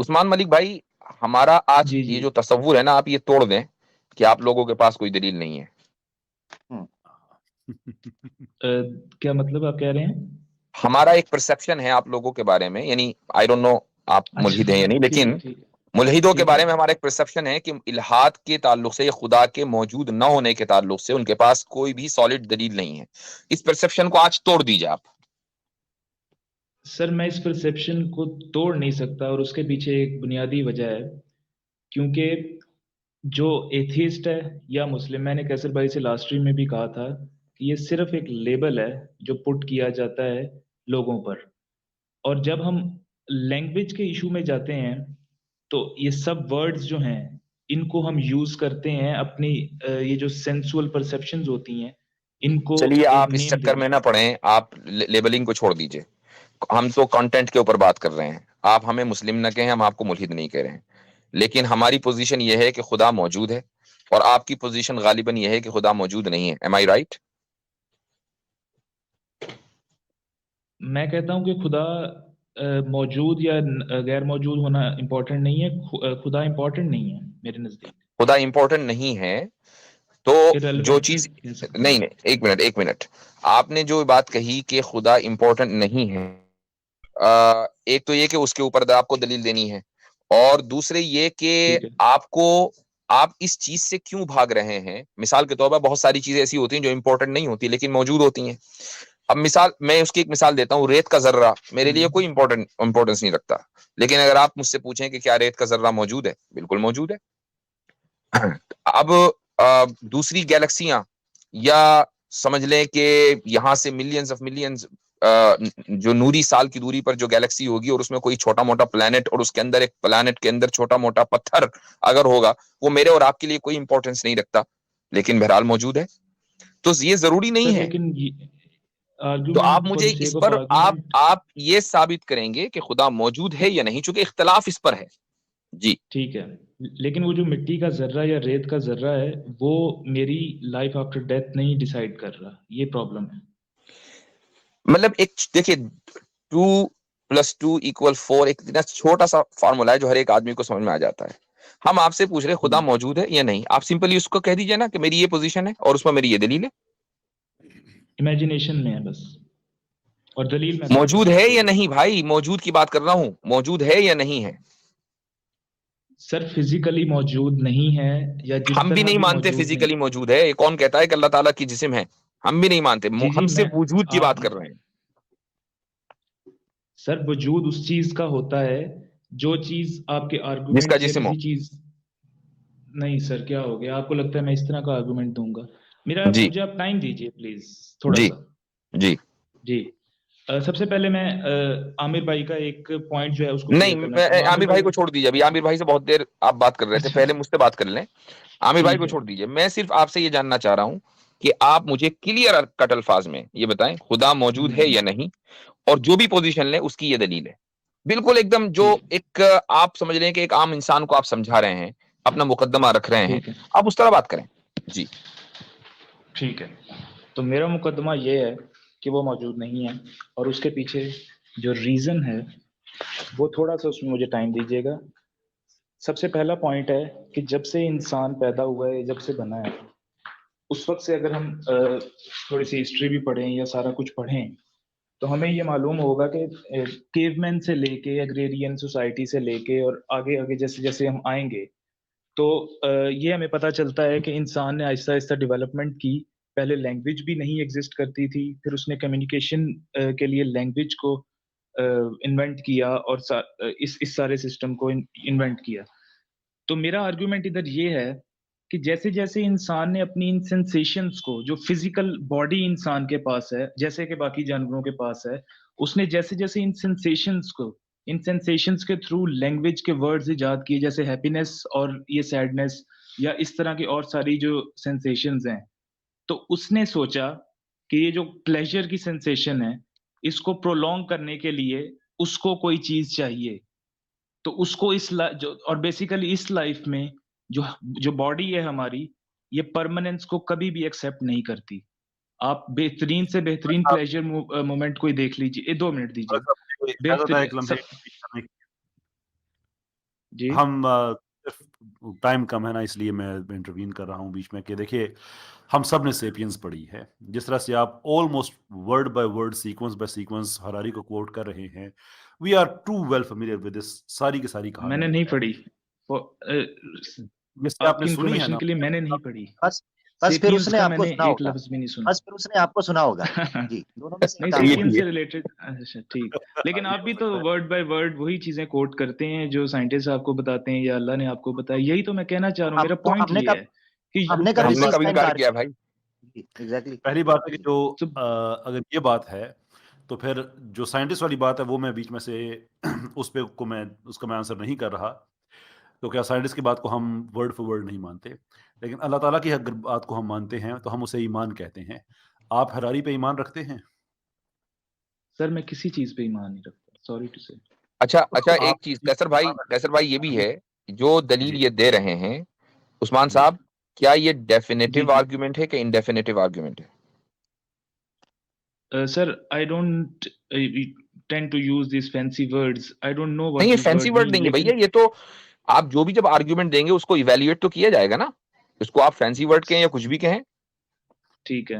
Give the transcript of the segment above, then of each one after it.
उस्मान मलिक भाई, हमारा आज जी ये जी। जो तसव्वुर है ना, आप ये तोड़ दें कि आप लोगों के पास कोई दलील नहीं है। क्या मतलब आप कह रहे हैं? हमारा एक परसेप्शन है आप लोगों के बारे में, यानी आई डोंट नो आप अच्छा, मुल्हिद हैं या नहीं, ठीक है लेकिन ठीक है मुल्हिदों के ठीक है। बारे में हमारा एक परसेप्शन है कि इल्हाद के ताल्लुक से या खुदा के मौजूद न होने के ताल्लुक से उनके पास कोई भी सॉलिड दलील नहीं है। इस परसेप्शन को आज तोड़ दीजिए आप। सर मैं इस परसेप्शन को तोड़ नहीं सकता, और उसके पीछे एक बुनियादी वजह है। क्योंकि जो एथिस्ट है या मुस्लिम, मैंने कैसर भाई से लास्ट स्ट्रीम में भी कहा था कि ये सिर्फ एक लेबल है जो पुट किया जाता है लोगों पर। और जब हम लैंग्वेज के इशू में जाते हैं तो ये सब वर्ड्स जो हैं इनको हम यूज करते हैं अपनी ये जो सेंसुअल परसेप्शंस होती हैं इनको चलिए एक आप इस नेम चक्कर देने में के ना लिए। पड़े, आप लेबलिंग को छोड़ दीजिए। हम तो कंटेंट के ऊपर बात कर रहे हैं। आप हमें मुस्लिम न कहें, हम आपको मुल्हिद नहीं कह रहे हैं, लेकिन हमारी पोजीशन यह है कि खुदा मौजूद है, और आपकी पोजीशन गालिबन यह है कि खुदा मौजूद नहीं है। एम आई राइट? मैं कहता हूँ कि खुदा मौजूद या गैर मौजूद होना इम्पोर्टेंट नहीं है। खुदा इम्पोर्टेंट नहीं है मेरे नज़दीक। खुदा इंपॉर्टेंट नहीं है तो जो इररेलेवेंट चीज, कह सकते नहीं हैं। नहीं, एक मिनट एक मिनट, आपने जो बात कही कि खुदा इंपॉर्टेंट नहीं है, एक तो ये कि उसके ऊपर आपको दलील देनी है, और दूसरे ये कि ठीक है। आपको, आप इस चीज से क्यों भाग रहे हैं। मिसाल के तौर पर बहुत सारी चीजें ऐसी होती हैं जो इंपॉर्टेंट नहीं होती लेकिन मौजूद होती हैं। अब मिसाल, मैं उसकी एक मिसाल देता हूँ, रेत का जर्रा मेरे लिए कोई इंपॉर्टेंस नहीं रखता, लेकिन अगर आप मुझसे पूछें कि क्या रेत का जर्रा मौजूद है, बिल्कुल मौजूद है। अब दूसरी गैलेक्सियां, या समझ लें कि यहां से मिलियंस ऑफ मिलियंस, जो नूरी साल की दूरी पर जो गैलेक्सी होगी, और उसमें कोई छोटा मोटा प्लेनेट, और उसके अंदर एक प्लेनेट के अंदर छोटा मोटा पत्थर अगर होगा, वो मेरे और आपके लिए कोई इंपॉर्टेंस नहीं रखता, लेकिन बहरहाल मौजूद है। तो ये जरूरी नहीं सर है। लेकिन तो आप आर्गुमेंट फॉर मुझे द इस सेक ऑफ पर, आर्गुमेंट। आप ये साबित करेंगे कि खुदा मौजूद है या नहीं, चूंकि इख्तलाफ इस पर है। जी। ठीक है, लेकिन वो जो मिट्टी का जर्रा या रेत का जर्रा है वो मेरी लाइफ आफ्टर डेथ नहीं डिसाइड कर रहा, ये प्रॉब्लम है। मतलब एक देखिए, 2+2=4 एक इतना छोटा सा फॉर्मूला है जो हर एक आदमी को समझ में आ जाता है। हम आपसे पूछ रहे हैं खुदा मौजूद है या नहीं, आप सिंपली उसको कह दीजिए ना कि मेरी ये पोजीशन है और उसमें मेरी ये दलील है। इमेजिनेशन में है बस, और दलील मैं बाद में मौजूद है आपको या दूंगा। नहीं भाई, मौजूद की बात कर रहा हूं, मौजूद है या नहीं है। सर फिजिकली मौजूद नहीं है, या जिस हम भी तरह नहीं भी मानते मौजूद नहीं। फिजिकली मौजूद है। ये कौन कहता है कि अल्लाह ताला की जिस्म है? हम भी नहीं मानते। जी जी हम मैं सिर्फ वजूद की आप बात कर रहे हैं। सर वजूद उस चीज का होता है जो चीज आपके जिसका आर्गुमेंट या जिस्म हो। किसी चीज। नहीं सर, क्या हो गया, आपको लगता है मैं इस तरह का आर्गुमेंट दूंगा? मेरा जी। मुझे आप टाइम दीजिए प्लीज थोड़ा जी। सा। जी। जी। सबसे पहले मैं आमिर भाई का एक पॉइंट जो है उसको नहीं, क्लियर करना चाहूंगा। आमिर आमिर भाई भाई। को छोड़ दीजिए। अभी आमिर भाई से बहुत देर आप बात कर रहे थे, अच्छा, पहले मुझसे बात कर लें। आमिर भाई ठीक को है। छोड़ दीजिए। मैं सिर्फ आपसे ये जानना चाह रहा हूं कि आप मुझे क्लियर कट अल्फाज में ये बताएं, खुदा मौजूद है हम्म। या नहीं, और जो भी पोजीशन ले उसकी ये दलील है। बिल्कुल एकदम, जो ठीक है एक आप समझ रहे हैं कि एक आम इंसान को आप समझा रहे हैं, अपना मुकदमा रख रहे हैं, ठीक है आप उस तरह बात करें। जी। ठीक है। तो मेरा मुकदमा ये है कि वो मौजूद नहीं है, और उसके पीछे जो रीजन है वो थोड़ा सा उसमें मुझे टाइम दीजिएगा। सबसे पहला पॉइंट है कि जब से इंसान पैदा हुआ है, जब से बना है, उस वक्त से अगर हम थोड़ी सी हिस्ट्री भी पढ़ें या सारा कुछ पढ़ें तो हमें ये मालूम होगा कि केवमैन से लेके एग्रेरियन सोसाइटी से लेके और आगे आगे जैसे जैसे हम आएंगे तो ये हमें पता चलता है कि इंसान ने आहिस्ता आहिस्ता डेवलपमेंट की। पहले लैंग्वेज भी नहीं एग्जिस्ट करती थी, फिर उसने कम्युनिकेशन के लिए लैंग्वेज को इन्वेंट किया, और इस सारे सिस्टम को इन्वेंट किया। तो मेरा आर्गुमेंट इधर ये है कि जैसे जैसे इंसान ने अपनी इन सेंसेशंस को, जो फिजिकल बॉडी इंसान के पास है जैसे कि बाकी जानवरों के पास है, उसने जैसे जैसे इन सेंसेशंस के थ्रू लैंग्वेज के वर्ड्स इजाद किए, जैसे हैप्पीनेस और ये सैडनेस या इस तरह की और सारी जो सेंसेशंस हैं, तो उसने सोचा कि ये जो प्लेजर की सेंसेशन है इसको प्रोलॉन्ग करने के लिए उसको कोई चीज चाहिए। तो उसको जो और बेसिकली इस लाइफ में जो जो बॉडी है हमारी, ये परमानेंस को कभी भी एक्सेप्ट नहीं करती। आप बेहतरीन से बेहतरीन आप प्लेजर मोमेंट कोई देख लीजिए। 2 मिनट दीजिए। बस अपने को इजाजत है बेहतरीन एक लम्हे सब। की करने की। जी हम सिर्फ टाइम कम है ना, इसलिए मैं इंटरवीन कर रहा हूँ बीच में कि देखिए, हम सब ने सेपियंस पढ़ी है। जिस तरह से आप almost word by word, sequence by sequence Harari को कोट कर रहे हैं, we are too well familiar with this. सारी की सारी कहानी मैंने जो नहीं है, पढ़ी। जैसे आपने आपकी सुनी है इंफॉर्मेशन ना। के लिए मैंने नहीं पढ़ी। बस फिर सेपियंस उसने का आपको मैंने सुना एक होगा। लफ्ज भी नहीं सुना। बस फिर उसने आपको सुना होगा। जी, दोनों में से नहीं, एक आपको सेपियंस से सुना। रिलेटेड, अच्छा ठीक। लेकिन आप भी तो वर्ड बाय वर्ड वही चीजें कोट करते हैं जो साइंटिस्ट आपको बताते हैं या अल्लाह ने आपको बताया। यही तो मैं कहना चाह रहा हूँ, मेरा तो पॉइंट ये है कि हमने कभी हमने फर्स्ट कभी टाइम इनकार कार किया भाई? जी, एग्जैक्टली। पहली बात है कि जो तो अगर ये बात है, तो फिर जो साइंटिस्ट वाली बात है वो मैं बीच में से उस पे को मैं उसका मैं आंसर नहीं कर रहा। तो क्या साइंटिस्ट की बात को हम वर्ड फॉर वर्ड नहीं मानते, लेकिन अल्लाह ताला की अगर बात को हम मानते हैं तो हम उसे ईमान कहते हैं। आप हरारी पे ईमान रखते हैं? सर मैं किसी चीज पे ईमान नहीं रखता, सॉरी टू से। अच्छा तो एक आप चीज कैसर भाई ये भी है, जो दलील जी ये दे रहे हैं उस्मान जी साहब, क्या ये जी डेफिनेटिव जी आर्गुमेंट है कि इंडेफिनेटिव आर्गुमेंट है? Sir I don't tend to use this fancy words, I don't know नहीं, व्हाट ये this fancy word word mean, देंगे लेकिन भैया, ये तो आप जो भी जब आर्गुमेंट देंगे उसको इवेल्युएट तो किया जाएगा ना। इसको आप फैंसी वर्ड कहें या कुछ भी कहें। ठीक है।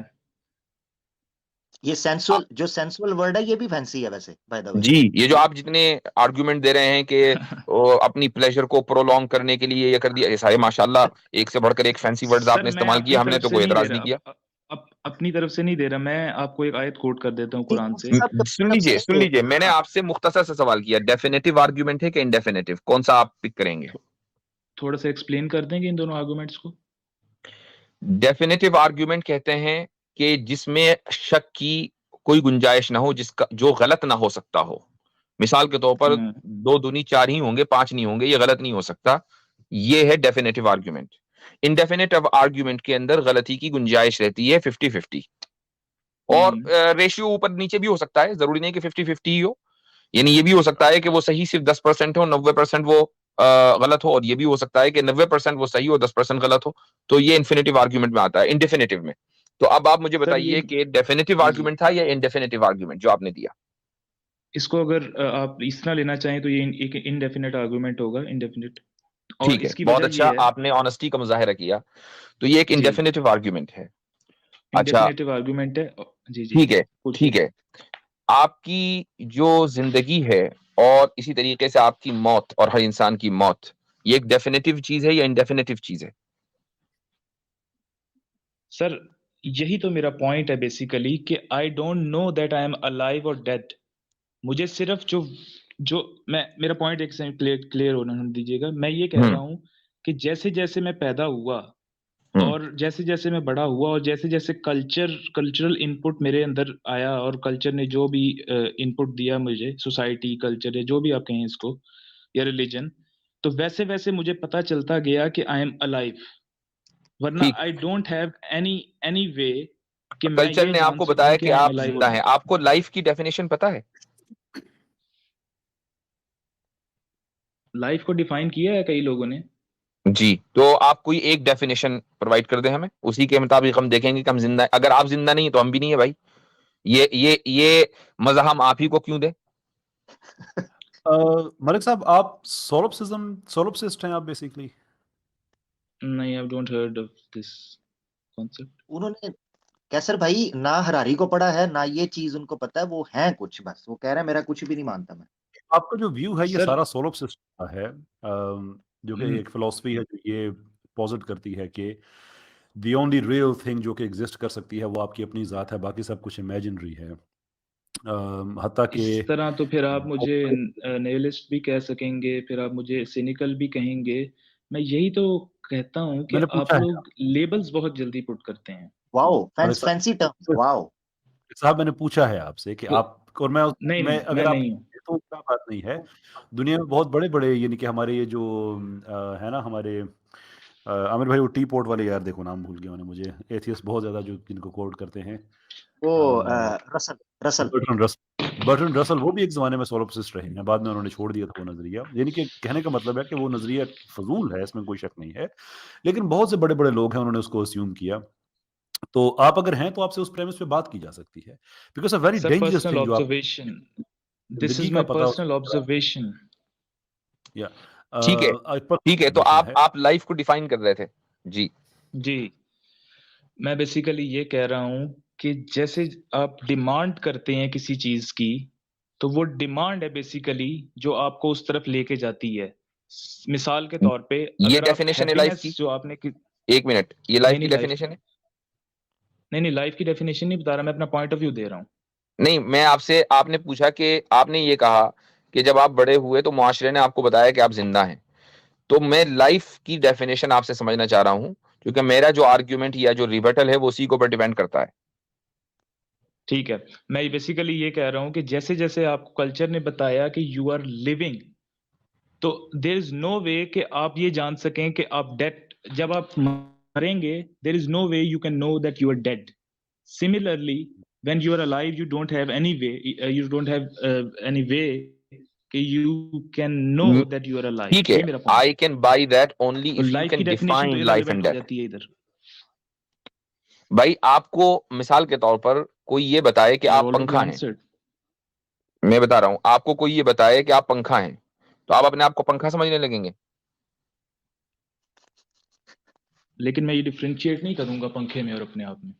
ये सेंसुअल वर्ड है, ये भी फैंसी है वैसे, बाय द वे। जी, ये जो आप जितने आर्गुमेंट दे रहे हैं कि अपनी प्लेजर को प्रोलॉन्ग करने के लिए ये कर दिया, ये सारे माशाल्लाह एक से बढ़कर एक फैंसी वर्ड्स सर आपने मैं इस्तेमाल किए, अपनी हमने तरफ तो से कोई नहीं दे एतराज नहीं किया। रहा, अपनी तरफ से नहीं दे रहा, मैं आपको एक आयत कोट कर देता हूँ नहीं, कुरान से। मुफ्ती साहब की तरफ से सुन नहीं लीजिए, मैंने हाँ, आपसे मुख्तसर से सवाल किया, डेफिनेटिव आर्गुमेंट है कि इंडेफिनेटिव, कौन सा आप पिक करेंगे? थोड़ा सा एक्सप्लेन कर देंगे इन दोनों आर्गुमेंट्स को। डेफिनेटिव आर्गुमेंट कहते हैं कि जिसमें शक की कोई गुंजाइश ना हो, जिसका जो गलत ना हो सकता हो। मिसाल के तौर पर हाँ, 2 दूनी 4 ही होंगे, 5 नहीं होंगे, ये गलत नहीं हो सकता। ये है डेफिनेटिव आर्गुमेंट। इंडेफिनेटिव आर्गुमेंट के अंदर गलती की गुंजाइश रहती है 50-50, और रेशियो ऊपर नीचे भी हो सकता है, जरूरी नहीं कि 50-50 ही हो। यानी ये भी हो सकता है कि वो सही सिर्फ 10% हो, 90% वो गलत हो, और ये भी हो सकता है कि 90% वो सही हो, 10% गलत हो। तो ये इन्फिनेटिव आर्गुमेंट में आता है, इंडेफिनेटिव में। तो अब आप मुझे सर ये बताइए कि डेफिनेटिव जी जी, आर्गुमेंट था या इंडेफिनेटिव आर्गुमेंट जो आपने दिया? इसको अगर आप इस तरह लेना चाहें तो ये एक इनडेफिनेट आर्गुमेंट होगा, इनडेफिनेट। और ठीक है, इसकी बहुत वजह अच्छा, ये है आपने ऑनेस्टी का मुजाहिरा किया। तो ये एक जी, इंडेफिनेटिव आर्गुमेंट है। अच्छा, इनडेफिनेटिव आर्गुमेंट है। जी जी, ठीक है, पूछिए। ठीक है। आपकी जो जिंदगी है और इसी तरीके से आपकी मौत और हर इंसान की मौत, ये एक डेफिनेटिव चीज है या इंडेफिनेटिव चीज है? सर यही तो मेरा पॉइंट है बेसिकली कि आई don't know that I am alive और डेड। मुझे सिर्फ जो जो मैं मेरा पॉइंट एक सेकंड क्लियर होने दीजिएगा। मैं ये कह हम्म, रहा हूँ कि जैसे जैसे मैं पैदा हुआ हम्म, और जैसे जैसे मैं बड़ा हुआ और जैसे जैसे कल्चरल इनपुट मेरे अंदर आया और कल्चर ने जो भी इनपुट दिया मुझे, सोसाइटी कल्चर या जो भी आप कहें इसको, या रिलीजन, तो वैसे वैसे मुझे पता चलता गया कि आई एम अलाइव। वरना ठीक। आई don't have any any way कि मैं कल्चर ये ने जान आपको सकूं बताया कि कि आई एम आप अलाइव और जिंदा हैं, डेड। आपको लाइफ की डेफिनेशन पता है? लाइफ को डिफाइन किया है कई लोगों ने। जी, तो आप कोई एक डेफिनेशन प्रोवाइड कर दें हमें, उसी के मुताबिक हम देखेंगे कि हम जिंदा हैं। अगर आप जिंदा नहीं है तो हम भी नहीं है भाई। ये मजा हम आप ही को क्यों दें? मलिक साहब, आप सोलोप्सिस्ट हैं आप बेसिकली? नहीं, I don't heard of this concept. उन्होंने कैसर भाई ना हरारी को पढ़ा है ना ये चीज उनको पता है, वो है कुछ, बस वो कह रहे हैं मेरा कुछ भी नहीं मानता मैं। आपका जो व्यू है ये सर सारा सोलोप्सिस्ट का है, जो कि एक फिलॉसफी है जो ये पॉजिट करती है कि द ओनली रियल थिंग जो कि एग्जिस्ट कर सकती है वो आपकी अपनी ज़ात है, बाकी सब कुछ इमेजिनरी है। हत्ता इस कि तरह तो फिर आप मुझे निहिलिस्ट भी कह सकेंगे, फिर आप मुझे सिनिकल भी कहेंगे। मैं यही तो कहता हूँ कि मैंने आप पूछा है लोग लेबल्स बहुत जल्दी पुट करते हैं। वाओ, मलिक साहब, फैंसी टर्म्स, वाओ। मैंने पूछा है आपसे कि तो आप, और नहीं मैं नहीं, मैं अगर आप, नहीं हूँ। तो क्या बात नहीं है। दुनिया में बहुत बड़े बड़े, यानी कि हमारे ये जो है ना, हमारे आमिर भाई, वो टी पोर्ट वाले, यार देखो नाम भूल गया मैंने, मुझे एथियस्ट बहुत ज्यादा जो जिनको कोट करते हैं, वो अ, रसल रसल बर्ट्रैंड रसल, वो भी एक ज़माने में सोलोप्सिस्ट रहे हैं, बाद में उन्होंने छोड़ दिया था वो नज़रिया। यानी कि कहने का मतलब है कि वो नज़रिया फजूल है, इसमें कोई शक नहीं है, लेकिन बहुत से बड़े-बड़े लोग हैं, उन्होंने उसको अस्यूम किया। तो आप अगर हैं तो आपसे उस प्रेमिस पे बात की जा सकती है, because a very sir dangerous personal thing जो आप ऑब्जर्वेशन, दिस ज़िंदगी इज का माय पता, पर्सनल ऑब्जर्वेशन। या ठीक है, पर ठीक है, तो देखना आप लाइफ को डिफाइन कर रहे थे। जी जी, मैं बेसिकली ये कह रहा हूँ कि जैसे आप डिमांड करते हैं किसी चीज की, तो वो डिमांड है बेसिकली जो आपको उस तरफ लेके जाती है। मिसाल के तौर पे ये अगर आप डेफिनेशन है लाइफ हैप्पीनेस की। जो आपने एक मिनट, ये लाइफ नहीं की नहीं लाइफ डेफिनेशन है। नहीं नहीं लाइफ की डेफिनेशन नहीं बता रहा, मैं अपना पॉइंट ऑफ व्यू दे रहा हूँ। नहीं, मैं आपसे, आपने पूछा कि आपने ये कहा कि जब आप बड़े हुए तो मुआशरे ने आपको बताया कि आप जिंदा हैं। तो मैं लाइफ की डेफिनेशन आपसे समझना चाह रहा हूं, क्योंकि मेरा जो आर्ग्यूमेंट या जो रिबटल है वो उसी के ऊपर डिपेंड करता है। ठीक है, मैं बेसिकली ये कह रहा हूँ कि जैसे जैसे आपको कल्चर ने बताया कि यू आर लिविंग, तो देर इज नो वे कि आप ये जान सकें कि आप डेड, जब आप मरेंगे there is no way you can know that you are dead. Similarly when you are alive you don't have any way, you don't have any way कि you can know that you are alive. ठीक है, ये मेरा point I है। Can by that only तो if you life की can definition तो define life and irrelevant हो डेथ। जाती है इधर। भाई आपको मिसाल के तौर पर कोई ये बताए कि आई आप ऑलरेडी पंखा हैं, आंसर्ड। मैं बता रहा हूं, आपको कोई ये बताए कि आप पंखा हैं, तो आप अपने आप को पंखा समझने लगेंगे। लेकिन मैं ये डिफरेंशिएट नहीं करूंगा पंखे में और अपने आप में।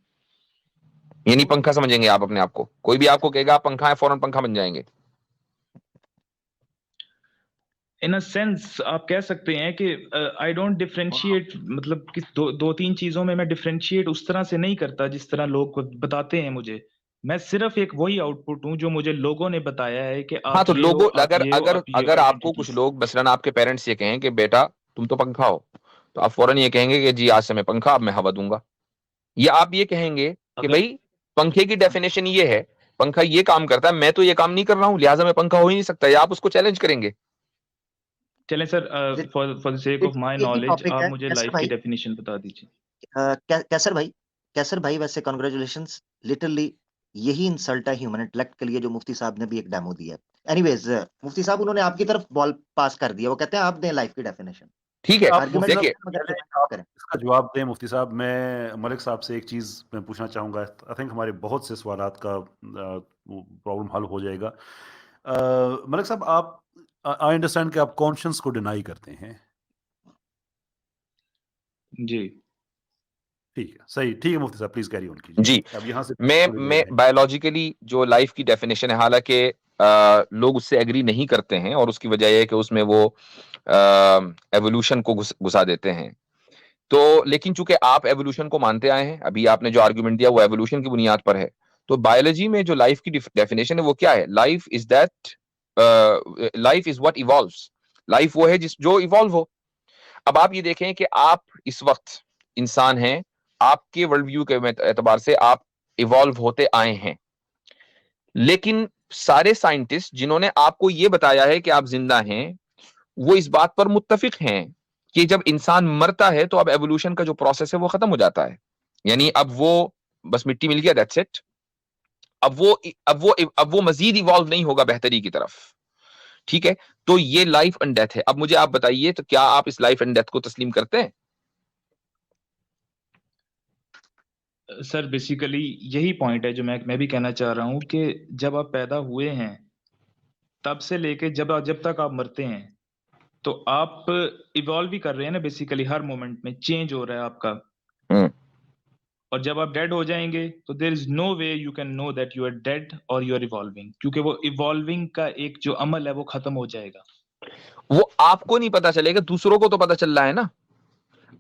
ये नहीं पंखा समझेंगे आप अपने आप को। कोई भी आपको कहेगा आप पंखा है, फौरन पंखा बन जाएंगे। इन अ सेंस आप कह सकते हैं कि आई डोंट डिफरेंशिएट, मतलब कि दो तीन चीजों में मैं डिफरेंशिएट उस तरह से नहीं करता जिस तरह लोग बताते हैं मुझे। मैं सिर्फ एक वही आउटपुट हूं जो मुझे लोगों ने बताया है कि हाँ, आप तो ये हो, लोगों, आप अगर ये हो, अगर आप ये अगर आपको कुछ आइडेंटिटीज। लोग मसलन आपके पेरेंट्स ये कहें कि बेटा तुम तो पंखा हो, तो आप फौरन ये कहेंगे कि जी आज से मैं पंखा, अब मैं हवा दूंगा। या आप ये कहेंगे कि अगर भाई पंखे की डेफिनेशन ये है, पंखा ये काम करता है, मैं तो ये काम नहीं कर रहा हूं, लिहाजा मैं पंखा हो ही नहीं सकता, या आप उसको चैलेंज करेंगे। चलें sir, for the sake of my एक ही नॉलेज टॉपिक आप है मुझे कैसर लाइफ की भाई। डेफिनेशन बता दीजिए। कैसर भाई, कैसर भाई वैसे कॉन्ग्रेचुलेशंस, लिटरली यही इंसल्ट है ह्यूमन इंटेलेक्ट के लिए जो मुफ्ती साहब ने भी एक डेमो दिया है। एनीवेज मुफ्ती साहब उन्होंने आपकी तरफ बॉल पास कर दिया, वो कहते हैं आप दें लाइफ की डेफिनेशन। ठीक है, आप आर्गुमेंट मुफ्ती देखिए, साहब मगर पहले डिफाइन आप करें। इसका जवाब दें मुफ्ती साहब, मैं मलिक साहब से एक चीज़ मैं पूछना चाहूँगा। आई थिंक हमारे बहुत से सवालात का प्रॉब्लम हल हो जाएगा। मलिक साहब, आप, आई अंडरस्टैंड कि आप कॉन्शियस को डिनाई करते हैं। जी ठीक है, सही, ठीक है मुफ्ती साहब, प्लीज कैरी ऑन कीजिए। जी, अब यहाँ से मैं थोड़ी देर मैं रहेंगे। बायोलॉजिकली जो लाइफ की डेफिनेशन है, हालांकि लोग उससे एग्री नहीं करते हैं, और उसकी वजह यह है कि उसमें वो एवोल्यूशन को घुसा देते हैं। तो लेकिन चूंकि आप एवोल्यूशन को मानते आए हैं, अभी आपने जो आर्गुमेंट दिया वो एवोल्यूशन की बुनियाद पर है, तो बायोलॉजी में जो लाइफ की डेफिनेशन है वो क्या है? Life is that, life is what evolves. Life वो है जिस जो इवॉल्व हो। अब आप ये देखें कि आप इस वक्त इंसान हैं, आपके वर्ल्ड व्यू के एतबार से आप इवॉल्व होते आए हैं, लेकिन सारे साइंटिस्ट जिन्होंने आपको ये बताया है कि आप जिंदा हैं, वो इस बात पर मुत्तफिक हैं कि जब इंसान मरता है तो अब एवोल्यूशन का जो प्रोसेस है वो खत्म हो जाता है। यानी अब वो बस मिट्टी मिल गया, दैट्स इट। अब वो मजीद इवॉल्व नहीं होगा बेहतरी की तरफ। ठीक है, तो ये लाइफ एंड डेथ है। अब मुझे आप बताइए, तो क्या आप इस लाइफ एंड डेथ को तस्लीम करते हैं? सर, बेसिकली यही पॉइंट है जो मैं भी कहना चाह रहा हूँ कि जब आप पैदा हुए हैं तब से लेके जब तक आप मरते हैं, तो आप इवॉल्व भी कर रहे हैं ना, बेसिकली हर मोमेंट में चेंज हो रहा है आपका। हम्म, और जब आप डेड हो जाएंगे तो there is no way you can know that you are dead और यू आर इवॉल्विंग, क्योंकि वो इवॉल्विंग का एक जो अमल है वो खत्म हो जाएगा। वो आपको नहीं पता चलेगा, दूसरों को तो पता चल रहा है ना।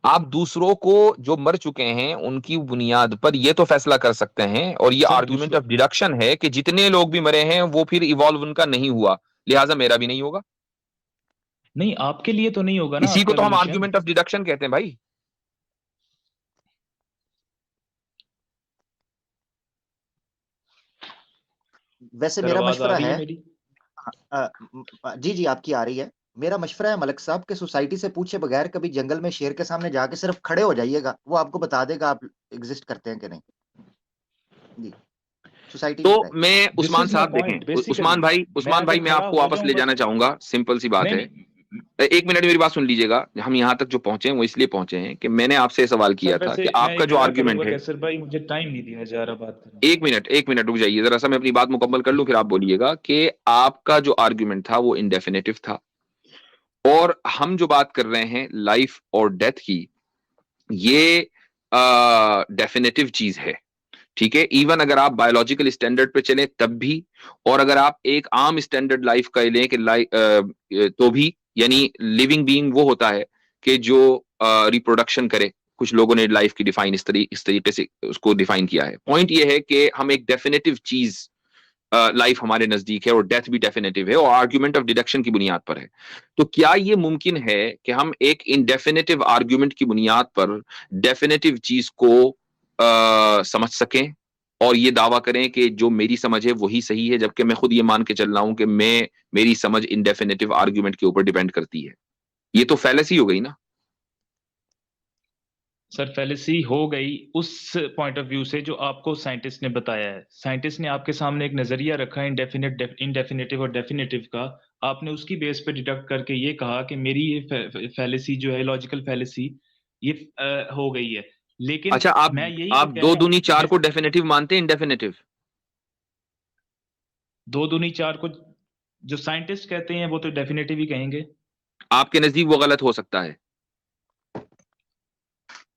आप दूसरों को जो मर चुके हैं उनकी बुनियाद पर ये तो फैसला कर सकते हैं, और ये सर आर्गुमेंट ऑफ डिडक्शन है कि जितने लोग भी मरे हैं वो फिर इवॉल्व उनका नहीं हुआ, लिहाजा मेरा भी नहीं होगा। नहीं, आपके लिए तो नहीं होगा ना इसी को आपका तो हम एवोल्यूशन। आर्गुमेंट ऑफ डिडक्शन कहते हैं भाई। वैसे सर, मेरा आवाज आ मशवरा रही है है, मेरी? जी जी आपकी आ रही है। मेरा मशवरा है मलिक साहब के सोसाइटी से पूछे बगैर कभी जंगल में शेर के सामने जाके सिर्फ खड़े हो जाइएगा, वो आपको बता देगा आप एग्जिस्ट करते हैं कि नहीं। जी, सोसाइटी तो में बताइए। मैं दिस उस्मान इज माई साहब पॉइंट देखें, बेसिकली। मैं उस्मान अगर भाई, मैं खड़ा आपको हो वापस ले जाऊंगा जाना तो चाहूंगा, सिंपल सी बात नहीं है। नहीं। एक मिनट मेरी बात सुन लीजिएगा। हम यहाँ तक जो पहुंचे हैं वो इसलिए पहुंचे हैं कि मैंने आपसे सवाल सर किया था वैसे कि मैं आपका एक जो कहना आर्ग्यूमेंट करूंगा है, कैसर भाई, मुझे टाइम नहीं दिया जा रहा बात करने का। एक मिनट रुक जाइए जरा सा, मैं अपनी बात मुकम्मल कर लूं, फिर आप बोलिएगा कि आपका जो आर्ग्यूमेंट था वो इंडेफिनेटिव था, और हम जो बात कर रहे हैं लाइफ और डेथ की, ये डेफिनेटिव चीज है, ठीक है। इवन अगर आप बायोलॉजिकल स्टैंडर्ड पे चलें तब भी, और अगर आप एक आम स्टैंडर्ड लाइफ का लें कि तो भी, यानी लिविंग बीइंग वो होता है कि जो रिप्रोडक्शन करे। कुछ लोगों ने लाइफ की डिफाइन इस तरीके से उसको डिफाइन किया है। पॉइंट ये है कि हम एक डेफिनेटिव चीज, लाइफ हमारे नजदीक है और डेथ भी डेफिनेटिव है, और आर्ग्यूमेंट ऑफ डिडक्शन की बुनियाद पर है। तो क्या ये मुमकिन है कि हम एक इनडेफिनेटिव आर्ग्यूमेंट की बुनियाद पर डेफिनेटिव चीज को समझ सकें और ये दावा करें कि जो मेरी समझ है वही सही है, जबकि मैं खुद ये मान के चल रहा हूं कि मेरी समझ इनडेफिनेटिव आर्ग्यूमेंट के ऊपर डिपेंड करती है? ये तो फैलेसी हो गई ना। सर फैलेसी हो गई उस पॉइंट ऑफ व्यू से जो आपको साइंटिस्ट ने बताया है। साइंटिस्ट ने आपके सामने एक नजरिया रखा इनडेफिनेटिव और डेफिनेटिव का, आपने उसकी बेस पे डिडक्ट करके ये कहा कि मेरी ये फैलेसी जो है, लॉजिकल फैलेसी, ये हो गई है। लेकिन अच्छा, मैं यही आप तो कह दो रहा हूँ दूनी चार कि को डेफिनेटिव मानते हैं इनडेफिनेटिव? 2 दूनी 4 को जो साइंटिस्ट कहते हैं वो तो डेफिनेटिव ही कहेंगे। आपके नजदीक वो गलत हो सकता है?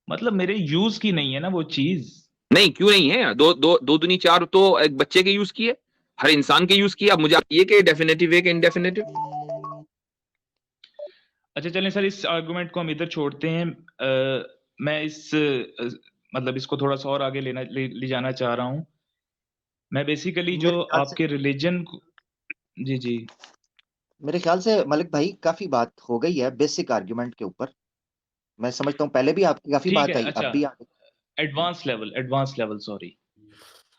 मतलब मेरे यूज की नहीं है ना वो चीज। नहीं, क्यों नहीं है? दो दूनी चार तो एक बच्चे के यूज की है, हर इंसान के यूज की है। अब मुझे ये कि डेफिनेटिव है कि इनडेफिनेटिव? अच्छा चलें सर, इस आर्गुमेंट को हम इधर छोड़ते हैं। मैं मतलब इसको थोड़ा सा और आगे ले जाना चाह रहा हूँ। मैं बेसिकली जो मेरे ख्याल से आपके रिलीजन जी जी मेरे ख्याल से मलिक भाई काफी बात हो गई है बेसिक आर्ग्यूमेंट के ऊपर। मैं समझता हूँ पहले भी आपकी काफी ठीक बात है। आई, अब अच्छा, भी आ गई। Advance level sorry.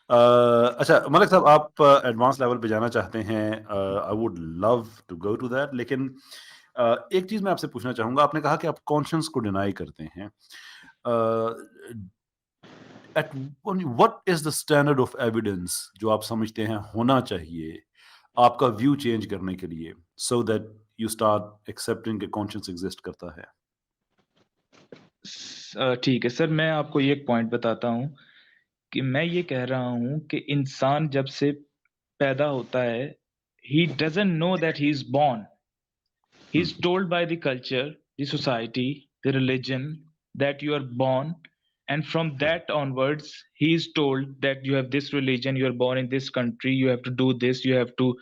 अच्छा मलिक साहब, आप एडवांस लेवल पे जाना चाहते हैं, I would love to go to that, लेकिन एक चीज मैं आपसे पूछना चाहूंगा। आपने कहा कि आप कॉन्शियस को डिनाई करते हैं। At what is the standard of evidence जो आप समझते हैं होना चाहिए आपका व्यू चेंज करने के लिए, so that you start accepting कि कॉन्शियस एग्जिस्ट करता है? ठीक है सर, मैं आपको ये एक पॉइंट बताता हूँ कि मैं ये कह रहा हूँ कि इंसान जब से पैदा होता है, he doesn't know that he is born. He is told by the culture, the society, the religion that you are born, and from that onwards, he is told that you have this religion, you are born in this country, you have to do this, you have to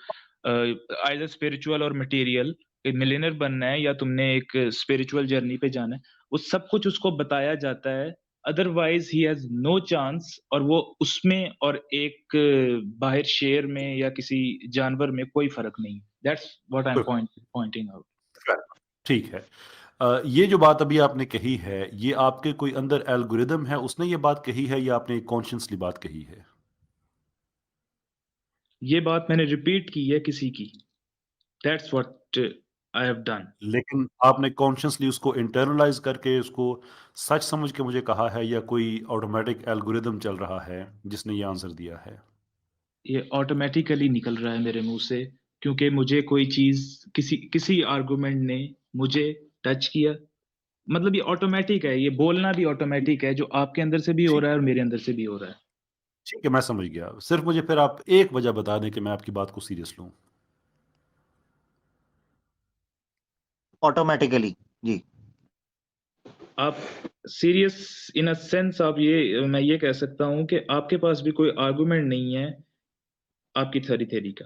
either spiritual or material, millionaire बनना है या तुमने एक spiritual journey पे जाना है, वो सब कुछ उसको बताया जाता है। Otherwise he has no chance, और वो उसमें और एक बाहर शेर में या किसी जानवर में कोई फर्क नहीं। That's what I am pointing out. ठीक है। ये जो बात अभी आपने कही है, ये आपके कोई अंदर एल्गोरिदम है उसने ये बात कही है, या आपने कॉन्शियसली बात कही है? ये बात मैंने रिपीट की है किसी की। That's what I have done. लेकिन आपने कॉन्शियसली उसको इंटरनलाइज करके उसको सच समझ के मुझे कहा है, या कोई ऑटोमेटिक एल्गोरिदम चल रहा है जिसने ये आंसर दिया है? ये ऑटोमेटिकली निकल रहा है मेरे मुंह से, क्योंकि मुझे कोई चीज किसी किसी आर्गुमेंट ने मुझे टच किया। मतलब ये ऑटोमेटिक है, ये बोलना भी ऑटोमेटिक है, जो आपके अंदर से भी हो ठीक रहा है और मेरे अंदर से भी हो रहा है। ठीक है, मैं समझ गया। सिर्फ मुझे फिर आप एक वजह बता दें कि मैं आपकी बात को सीरियस लूं। ऑटोमेटिकली जी। आप सीरियस इन अ सेंस, आप ये मैं ये कह सकता हूं कि आपके पास भी कोई आर्गुमेंट नहीं है आपकी थेरी का।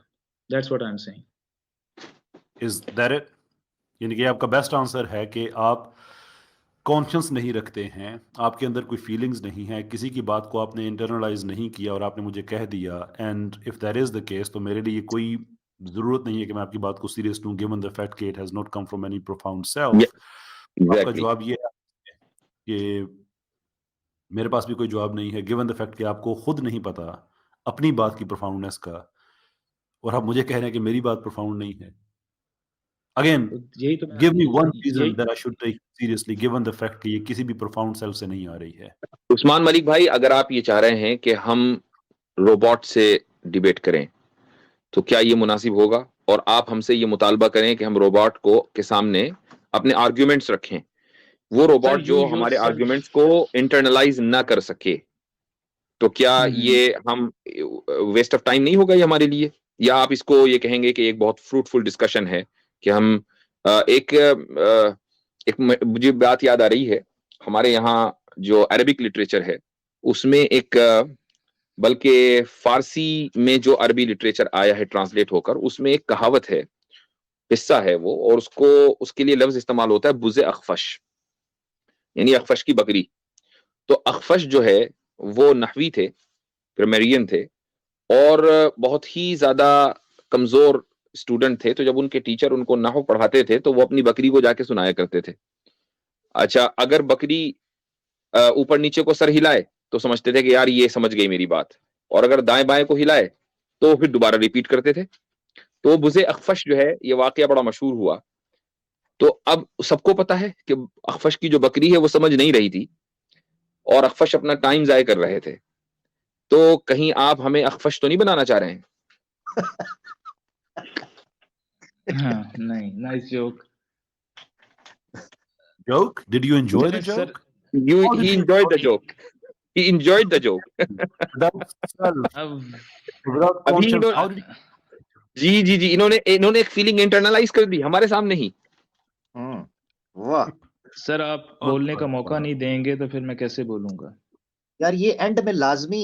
That's what I am saying. Is that it? यानी कि आपका बेस्ट आंसर है कि आप कॉन्शियस नहीं रखते हैं, आपके अंदर कोई फीलिंग्स नहीं है, किसी की बात को आपने इंटरनलाइज नहीं किया और आपने मुझे कह दिया। And if that is the case, तो मेरे लिए कोई ज़रूरत नहीं है कि मैं आपकी बात को सीरियस लूं, गिवन द फैक्ट कि it has not come from any profound self. आपका एग्जैक्टली। जवाब ये है कि मेरे पास भी कोई जवाब नहीं है, गिवन द फैक्ट कि आपको खुद नहीं पता अपनी बात की प्रोफाउंडनेस का, और आप मुझे कह रहे हैं कि मेरी बात प्रोफाउंड नहीं है। अगेन, तो यही तो मैं गिव मी वन यही reason that I should take seriously, given the fact कि ये किसी भी प्रोफाउंड सेल्फ से नहीं आ रही है। उस्मान मलिक भाई, अगर आप ये चाह रहे हैं कि हम रोबोट से डिबेट करें, तो क्या ये मुनासिब होगा? और आप हमसे ये मुतालबा करें कि हम रोबोट को के सामने अपने आर्ग्यूमेंट्स रखें, वो सर रोबोट यू जो हमारे योरसेल्फ। आर्ग्यूमेंट्स को इंटरनलाइज ना कर सके, तो क्या ये हम वेस्ट ऑफ टाइम नहीं होगा ये हमारे लिए? या आप इसको ये कहेंगे कि एक बहुत फ्रूटफुल डिस्कशन है कि हम एक मुझे बात याद आ रही है, हमारे यहाँ जो अरबिक लिटरेचर है उसमें एक बल्कि फारसी में जो अरबी लिटरेचर आया है ट्रांसलेट होकर, उसमें एक कहावत है, हिस्सा है वो, और उसको उसके लिए लफ्ज इस्तेमाल होता है बुज़े अखफश, यानी अखफश की बकरी। तो अखफश जो है वो नहवी थे, ग्रामरियन थे, और बहुत ही ज्यादा कमजोर स्टूडेंट थे। तो जब उनके टीचर उनको नहव पढ़ाते थे तो वो अपनी बकरी को जाके सुनाया करते थे। अच्छा, अगर बकरी ऊपर नीचे को सर हिलाए तो समझते थे कि यार ये समझ गई मेरी बात, और अगर दाएं बाएं को हिलाए तो फिर दोबारा रिपीट करते थे। तो बुज़े अखफश जो है ये वाकया बड़ा मशहूर हुआ। तो अब सबको पता है कि अखफश की जो बकरी है वो समझ नहीं रही थी और अखफश अपना टाइम जाया कर रहे थे। तो कहीं आप हमें अखफश तो नहीं बनाना चाह रहे हैं? हाँ, नहीं, nice joke. Joke? Did you enjoy the चलें sir, joke? You, How did he you enjoyed the enjoy joke. He enjoyed the joke. without self, अब without अभी conscience? इन्होंने How did you? जी, इन्होंने इन्होंने एक फीलिंग इंटरनलाइज कर दी हमारे सामने ही। वाह सर आप बोलने का मौका नहीं देंगे तो फिर मैं कैसे बोलूंगा? यार, ये एंड में लाजमी।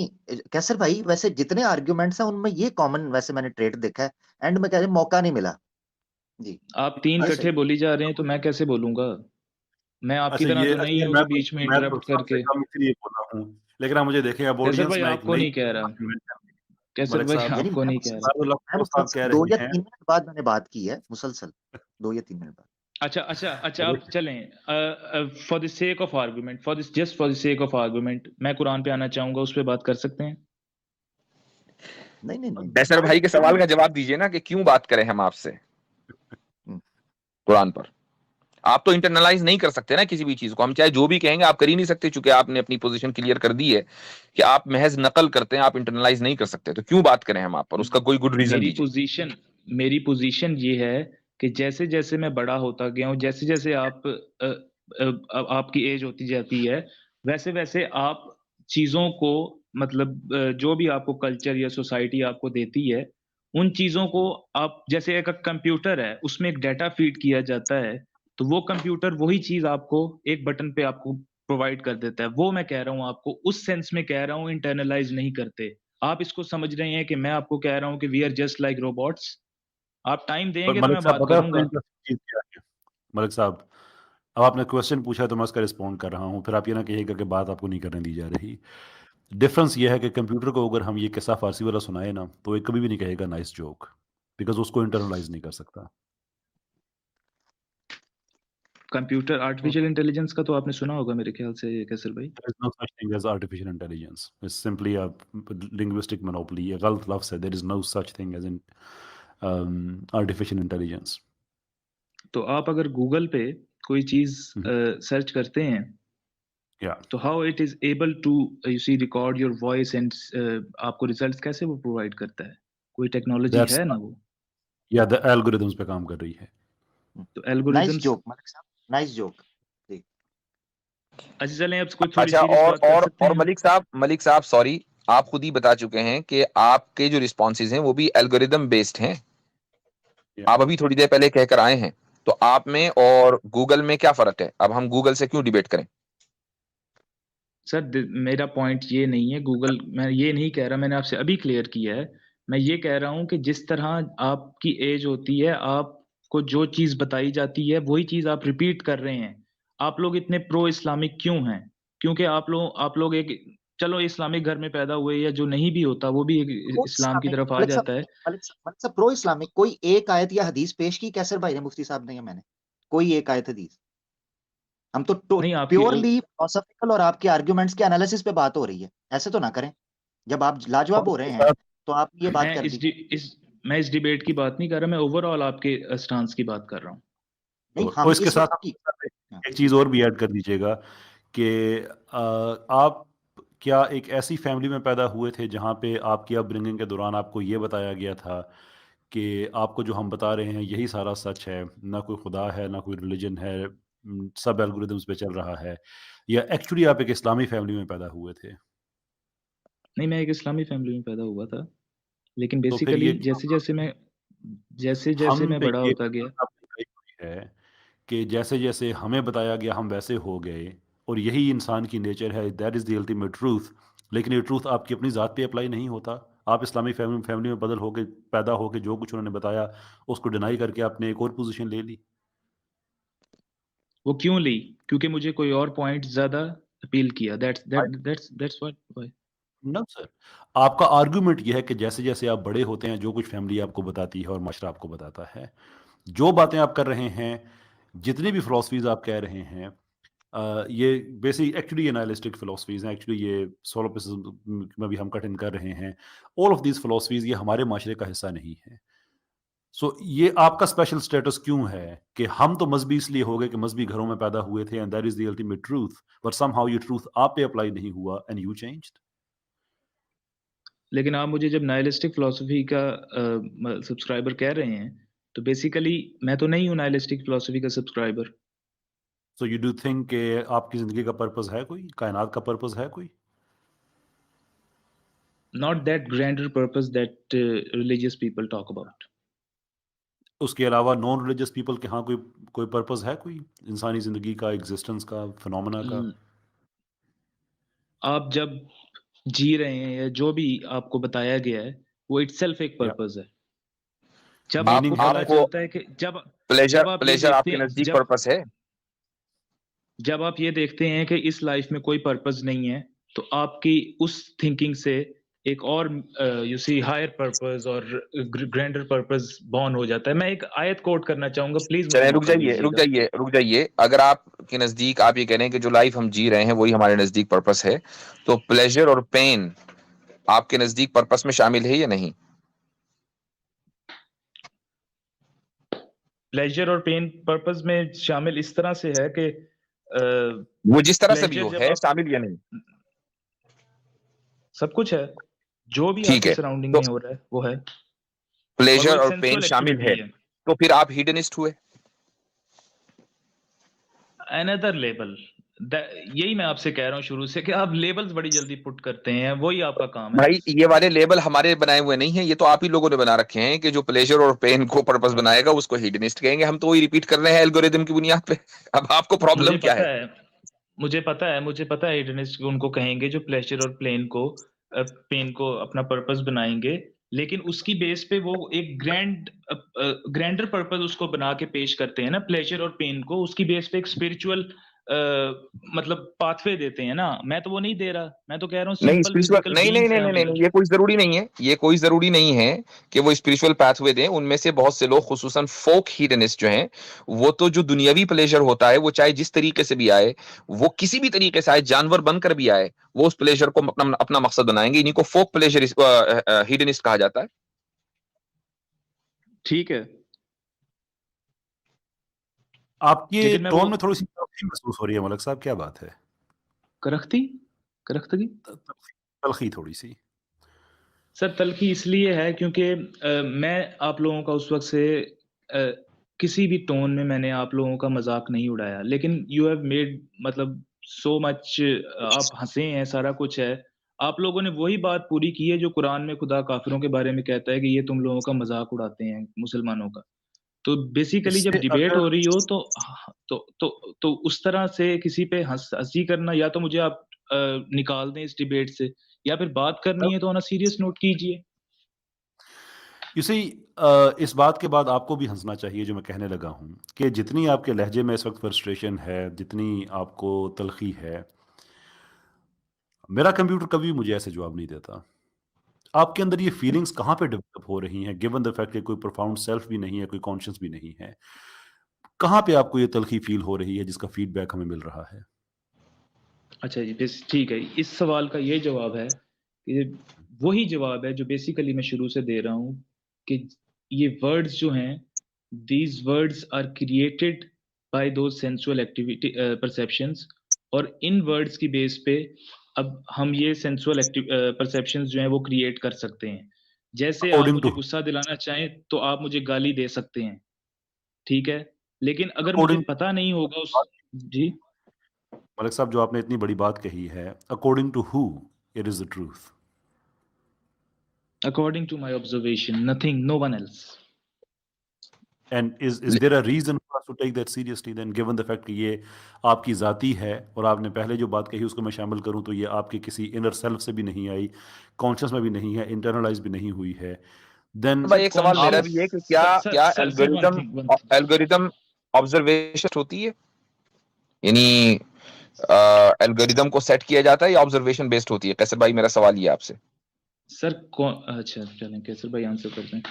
कैसर भाई, वैसे जितने आर्ग्यूमेंट्स हैं उनमें ये कॉमन वैसे मैंने ट्रेड देखा है, एंड में कहते हैं मौका नहीं मिला। जी, आप 3 ये इकट्ठे सही। बोली जा रहे हैं तो मैं कैसे बोलूंगा? मैं आपकी अच्छा तरह ये तो नहीं हूँ मैं कि बीच में मैं तो इंटरप्ट सबसे करके। कम इसलिए बोला हूँ, लेकिन आप मुझे देखें अब कैसर ऑडियंस भाई में एक आपको नई नहीं कह रहा। कैसर मलिक भाई साहब यानी आपको नहीं कह रहा। साहब मुसलसल कह 2 रहे या हैं 3 मिनट बाद मैंने बात की है, मुसलसल 2 या 3 मिनट बाद। अच्छा आप चलें, for the sake of argument, just for the sake of argument मैं कुरान पे आना चाहूंगा, उस पे बात कर सकते हैं? नहीं। कैसर भाई के सवाल का जवाब दीजिए ना कि क्यों बात करें हम आपसे हम्म, कुरान पर। आप तो इंटरनलाइज नहीं कर सकते ना किसी भी चीज को, हम चाहे जो भी कहेंगे आप कर ही नहीं सकते, चूंकि आपने अपनी पोजीशन क्लियर कर दी है कि आप महज नकल करते हैं, आप इंटरनलाइज नहीं कर सकते। तो क्यों बात करें हम आप पर, उसका कोई गुड रीजन दीजिए। मेरी पोजीशन ये है कि जैसे जैसे मैं बड़ा होता गया हूँ, जैसे जैसे आपकी एज होती जाती है, वैसे वैसे आप चीजों को, मतलब जो भी आपको कल्चर या सोसाइटी आपको देती है, उन चीजों को आप, जैसे एक कंप्यूटर है उसमें एक डाटा फीड किया जाता है, तो वो कंप्यूटर वही चीज आपको एक बटन पे आपको प्रोवाइड कर देता है। वो मैं कह रहा हूँ, आपको उस सेंस में कह रहा हूँ, इंटरनलाइज नहीं करते। आप इसको समझ रहे हैं कि मैं आपको कह रहा हूँ कि we are just like robots. आप टाइम पर देंगे तो मलिक मैं साहब बात पता है करूंगा। आपको इंटरेस्टिंग चीज क्या है? मलिक साहब, अब आपने क्वेश्चन पूछा तो मैं उसका रिस्पॉन्ड कर रहा हूँ, फिर आप ये ना कहिएगा कि बात आपको नहीं करने दी जा रही। डिफरेंस ये है कि कंप्यूटर को अगर हम ये किस्सा फारसी वाला सुनाए ना तो ये कभी भी नहीं कहेगा नाइस जोक, बिकॉज उसको इंटरनलाइज नहीं कर सकता। कंप्यूटर आर्टिफिशियल इंटेलिजेंस का तो आपने सुना होगा मेरे ख्याल से कैसर भाई। There is no such thing as artificial intelligence. It's simply a linguistic monopoly. ये गलत लफ्ज़ है. There is no such thing as in artificial intelligence. तो आप अगर गूगल पे कोई चीज Mhm. सर्च करते हैं, Yeah. तो how it is able to you see record your voice and आपको रिजल्ट्स कैसे वो प्रोवाइड करता है? कोई टेक्नोलॉजी That's है ना वो? yeah, the algorithms पे काम कर रही है. तो नाइस एल्गोरिदम्स। जोक मलिक साहब, नाइस जोक। जी, अच्छा चलें, अब कोई थोड़ी अच्छा, सीरियस और बात कर और सकते और हैं? मलिक साहब सॉरी, आप खुद ही बता चुके हैं कि आपके जो रिस्पॉन्सेज हैं वो भी एल्गोरिदम बेस्ड हैं। Yeah. आप अभी थोड़ी देर पहले कहकर आए हैं। तो आप में और गूगल में क्या फर्क है? अब हम गूगल से क्यों डिबेट करें? सर मेरा पॉइंट ये नहीं है गूगल, मैं ये नहीं कह रहा, मैंने आपसे अभी क्लियर किया है। मैं ये कह रहा हूँ कि जिस तरह आपकी एज होती है, आपको जो चीज बताई जाती है वही चीज आप रिपीट कर रहे हैं। आप लोग इतने प्रो इस्लामिक क्यों हैं? क्योंकि आप लोग एक, चलो इस्लामिक घर में पैदा हुए, या जो नहीं भी होता वो भी एक प्रो इस्लाम की इस्लामिक तरफ आ मलिक साहब, जाता है। मलिक साहब प्रो इस्लामिक कोई एक आयत या हदीस पेश की कैसर भाई ने, मुफ्ती साहब ने या मैंने? कोई एक आयत हदीस? हम तो नहीं आपकी प्योरली फिलोसॉफिकल और आपके आर्ग्यूमेंट्स के एनालिसिस पे बात हो रही है, ऐसे तो ना करें। जब आप लाजवाब हो रहे हैं तो आप ये बात मैं कर दी। मैं इस डिबेट की बात नहीं कर रहा, मैं ओवरऑल आपके स्टांस की बात कर रहा हूँ। नहीं, और हम इसके इस साथ वक्त की। हाँ, एक चीज़ और भी ऐड कर दीजिएगा कि आप क्या एक ऐसी फैमिली में पैदा हुए थे जहाँ पे आपकी अपब्रिंगिंग के दौरान आपको ये बताया गया था कि आपको जो हम बता रहे हैं यही सारा सच है, ना कोई खुदा है, ना कोई रिलीजन है, सब एल्गोरिदम्स पे चल रहा है, या एक्चुअली आप एक इस्लामी फैमिली में पैदा हुए थे? नहीं, मैं एक इस्लामी फैमिली में पैदा हुआ था, लेकिन तो फिर ये बेसिकली जैसे जैसे मैं हम पे बड़ा ये होता गया। आपने कही हुई है कि जैसे जैसे हमें बताया गया हम वैसे हो गए और यही इंसान की नेचर है, that is the ultimate truth. लेकिन ये ट्रूथ आपकी अपनी ज़ात पे अप्लाई नहीं होता। आप इस्लामिक फैमिली में बदल होके पैदा होके जो कुछ उन्होंने बताया उसको डिनाई करके आपने एक और पोजीशन ले ली। वो क्यों ली? क्योंकि मुझे कोई और पॉइंट ज़्यादा अपील किया। That's what. नो सर, आपका आर्गुमेंट ये है कि जैसे जैसे आप बड़े होते हैं जो कुछ फैमिली आपको बताती है और माशरा आपको बताता है, जो बातें आप कर रहे हैं, जितनी भी फिलॉसफीज आप कह रहे हैं, ये बेसिक एक्चुअली ये नाइलिस्टिक फिलॉसफीज हैं, एक्चुअली ये सोलोपिज्म में भी हम कट इन कर रहे हैं। ऑल ऑफ दीज फिलॉसफीज ये हमारे माशरे का हिस्सा नहीं है। सो ये आपका स्पेशल स्टेटस क्यों है कि हम तो मजहबी इसलिए हो गए कि मजहबी घरों में पैदा हुए थे and that is the ultimate truth, but somehow ये ट्रूथ आप पे अप्लाई नहीं हुआ एंड यू चेंज्ड। लेकिन आप मुझे जब नाइलिस्टिक फिलॉसफी का सब्सक्राइबर कह रहे हैं, तो बेसिकली मैं तो नहीं हूँ नाइलिस्टिक फिलॉसफी का subscriber. So you do think कि आपकी जिंदगी का पर्पस है कोई, कायनात का पर्पस है कोई? Not that grander purpose that religious people talk about. उसके अलावा नॉन रिलीजियस पीपल के यहाँ कोई कोई पर्पस है कोई इंसानी जिंदगी का, एग्जिस्टेंस का, फिनोमेना का? आप जब जी रहे हैं या जो भी आपको बताया गया है, वो इटसेल्फ एक या पर्पस है। जब मीनिंग आपको है पता लाइफ? आपको चलता है कि प्लेजर जब आप ये प्लेजर देखते आपके हैं नजदीक पर्पस है? जब आप ये देखते हैं कि इस लाइफ में कोई पर्पस नहीं है, तो आपकी उस थिंकिंग से एक और यू सी हायर पर्पस और ग्रैंडर पर्पस बॉर्न हो जाता है। मैं एक आयत कोट करना चाहूंगा, प्लीज मुझे चले, रुक मौका जाइए रुक दीजिएगा। जाइए रुक जाइए। अगर आपके नजदीक आप ये कह रहे हैं कि जो लाइफ हम जी रहे हैं वही हमारे नजदीक पर्पस है, तो प्लेजर और पेन आपके नजदीक पर्पस में शामिल है या नहीं? प्लेजर और पेन पर्पस में शामिल इस तरह से है कि वो जिस तरह से भी प्लेजर हो जब है आप शामिल या नहीं? सब कुछ है, जो भी ठीक आपके है, सराउंडिंग तो में हो रहा है वो है, और वो प्लेजर एक और पेन सेंसुअल शामिल एक्टिविटी है, है। तो फिर आप हिडनिस्ट हुए। Another label. यही मैं आपसे कह रहा हूँ शुरू से कि आप लेबल्स बड़ी जल्दी पुट करते हैं, वही आपका काम है भाई बस। ये वाले लेबल हमारे बनाए हुए नहीं है, ये तो आप ही लोगों ने बना रखे हैं कि जो प्लेजर और पेन को पर्पस बनाएगा उसको हिडनिस्ट कहेंगे। हम तो वही रिपीट कर रहे हैं एल्गोरिदम की बुनियाद पे। अब आपको मुझे प्रॉब्लम क्या पता है? है मुझे पता है हिडनिस्ट उनको कहेंगे जो प्लेजर और पेन को अपना पर्पस बनाएंगे, लेकिन उसकी बेस पे वो एक ग्रैंडर पर्पस उसको बना के पेश करते हैं ना। प्लेजर और पेन को उसकी बेस पे एक स्पिरिचुअल मतलब पाथवे देते हैं ना। मैं तो वो नहीं दे रहा, मैं तो कह रहा हूँ नहीं सिंपल स्पिरिचुअल, फिजिकल नहीं नहीं बीइंग्स नहीं हैं नहीं हम नहीं इधर। नहीं, ये कोई जरूरी नहीं है, ये कोई जरूरी नहीं है कि वो स्पिरिचुअल पाथवे दें। उनमें से बहुत से लोग खुसूसन फोक हीडनिस्ट जो हैं, वो तो जो दुनियावी प्लेजर होता है वो चाहे जिस तरीके से भी आए, वो किसी भी तरीके से आए, जानवर बनकर भी आए, वो उस प्लेजर को अपना अपना मकसद बनाएंगे। इन्हीं को फोक प्लेजर हीडनिस्ट कहा जाता है। ठीक है, आपके लेकिन मैं वो टोन में थोड़ी सी तलखी महसूस हो रही है मलक साहब, क्या बात है? करख्ती करख्तगी तलखी, तलखी थोड़ी सी। सर तल्खी इसलिए है क्योंकि मैं आप लोगों का उस वक्त से अ, किसी भी टोन में मैंने आप लोगों का मजाक नहीं उड़ाया, लेकिन यू हैव मेड मतलब सो मच, आप हंसे हैं, सारा कुछ है। आप लोगों ने वही बात पूरी की है जो कुरान में खुदा काफिरों के बारे में कहता है कि ये तुम लोगों का मजाक उड़ाते हैं मुसलमानों का। तो बेसिकली जब इससे डिबेट अगर हो रही हो तो उस तरह से किसी पे हंसी करना, या तो मुझे आप निकाल दें इस डिबेट से, या फिर बात करनी है तो ऑन अ सीरियस नोट कीजिए। यू सी, इस बात के बाद आपको भी हंसना चाहिए जो मैं कहने लगा हूँ कि जितनी आपके लहजे में इस वक्त फ्रस्ट्रेशन है, जितनी आपको तलखी है, मेरा कंप्यूटर कभी भी मुझे ऐसे जवाब नहीं देता। आपके अंदर ये फीलिंग्स कहाँ पे डेवलप हो रही हैं, गिवन द फैक्ट कि कोई प्रोफाउंड सेल्फ भी नहीं है, कोई कॉन्शियस भी नहीं है? कहाँ पे आपको ये तलखी फील हो रही है जिसका फीडबैक हमें मिल रहा है? अच्छा जी, बस ठीक है। इस सवाल का ये जवाब है कि वही जवाब है जो बेसिकली मैं शुरू से दे रहा हूँ कि ये वर्ड्स जो हैं, these words are created by those sensual activity perceptions, और इन वर्ड्स की बेस पे अब हम ये सेंसुअल परसेप्शंस जो हैं वो क्रिएट कर सकते हैं। जैसे आप अकॉर्डिंग मुझे टू गुस्सा दिलाना चाहें तो आप मुझे गाली दे सकते हैं, ठीक है? लेकिन अगर मुझे अकॉर्डिंग पता नहीं होगा उस जी, मलिक साहब, जो आपने इतनी बड़ी बात कही है, according to who it is the truth? According to my observation, nothing, no one else. And is there a reason for us to take that seriously then, given the fact कि ये आपकी ज़ाती है, और आपने पहले जो बात कही उसको मैं शामिल करूं तो ये आपके किसी इनर सेल्फ से भी नहीं आई, कॉन्शियस में भी नहीं है, इंटरनलाइज भी नहीं हुई है, then भाई एक सवाल मेरा आप भी है कि क्या क्या सर एल्गोरिदम एल्गोरिदम ऑब्जर्वेशन होती है, यानी एल्गोरिदम को सेट किया जाता है या ऑब्जर्वेशन बेस्ड होती है? कैसर भाई मेरा सवाल ये आपसे। सर कौन, अच्छा चलें कैसर भाई आंसर करते हैं।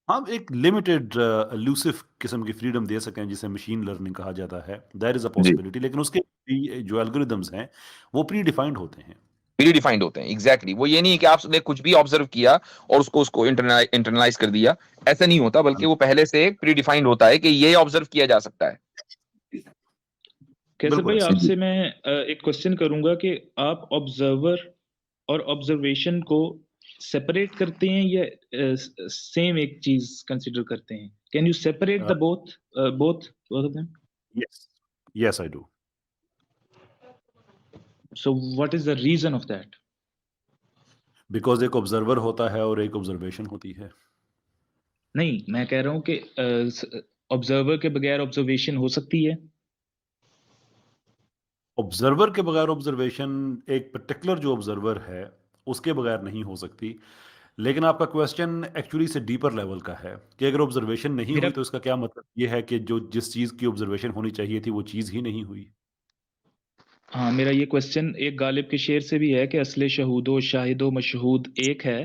हम एक लिमिटेड एलूसिव किस्म की फ्रीडम दे सकें जिसे मशीन लर्निंग कहा जाता है, देयर इज अ पॉसिबिलिटी, लेकिन उसके भी जो एल्गोरिदम्स हैं वो प्री डिफाइंड होते हैं। प्री डिफाइंड होते हैं, एग्जैक्टली वो ये नहीं कि आपने कुछ भी ऑब्जर्व किया और उसको इंटरनलाइज कर दिया, ऐसा नहीं होता, बल्कि वो पहले से प्री डिफाइंड होता है कि ये ऑब्जर्व किया जा सकता है। कैसर भाई बिल्कुल। आपसे मैं एक क्वेश्चन करूंगा कि आप ऑब्जर्वर और ऑब्जर्वेशन को सेपरेट करते हैं या सेम एक चीज कंसीडर करते हैं? Can you separate the both of them? Yes, I do. So what is the reason of that? Because एक ऑब्जर्वर होता है और एक ऑब्जर्वेशन होती है। नहीं, मैं कह रहा हूं कि ऑब्जर्वर के बगैर ऑब्जर्वेशन हो सकती है। ऑब्जर्वर के बगैर ऑब्जर्वेशन, एक पर्टिकुलर जो ऑब्जर्वर है उसके बगैर नहीं हो सकती, लेकिन आपका क्वेश्चन एक्चुअली से डीपर लेवल का है कि अगर ऑब्जर्वेशन नहीं मेरा हुई तो इसका क्या मतलब ये है कि जो जिस चीज़ की ऑब्जर्वेशन होनी चाहिए थी वो चीज़ ही नहीं हुई। हाँ, मेरा ये क्वेश्चन एक गालिब के शेर से भी है कि असले शहूदो शाहिदो मशहूद एक है,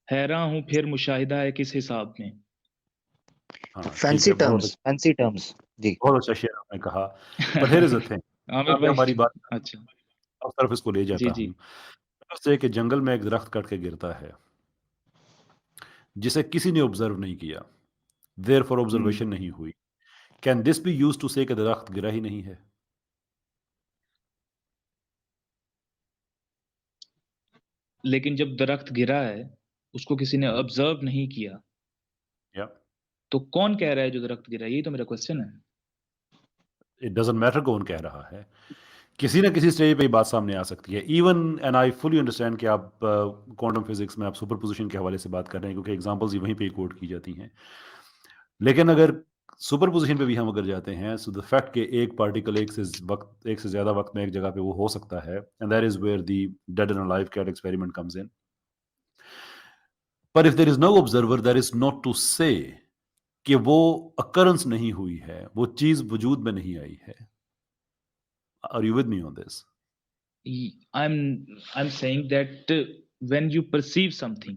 हैरान हूँ फिर मुशाहिदा है किस हिसाब में। हाँ, ठीक फैंसी है, फैंसी टर्म्स जी। बहुत अच्छा शेर आपने कहा। But here is the thing, Aamir भाई हमारी बात अच्छा उस तरफ इसको ले जाता जी हूँ। से कि जंगल में एक दरख्त कट के गिरता है जिसे किसी ने ऑब्जर्व नहीं किया, देयर फॉर ऑब्जर्वेशन नहीं हुई, can this be use to say कि दरख्त गिरा ही नहीं है? लेकिन जब दरख्त गिरा है उसको किसी ने ऑब्जर्व नहीं किया, या तो कौन कह रहा है जो दरख्त गिरा है? यही तो मेरा क्वेश्चन है। इट डजंट मैटर कौन कह रहा है, किसी ना किसी स्टेज पे ये बात सामने आ सकती है। Even and I fully understand कि आप क्वांटम फिजिक्स में आप सुपर पोजिशन के हवाले से बात कर रहे हैं क्योंकि एग्जांपल्स ही वहीं पे कोट की जाती हैं, लेकिन अगर सुपर पोजिशन पे भी हम अगर जाते हैं, सो द फैक्ट कि एक पार्टिकल एक से ज्यादा वक्त में एक जगह पे वो हो सकता है, and that is where the dead and alive cat experiment comes in. पर if there is no observer, that is not to say कि वो अकरेंस नहीं हुई है, वो चीज वजूद में नहीं आई है। Are you with me on this? I'm saying that when you perceive something,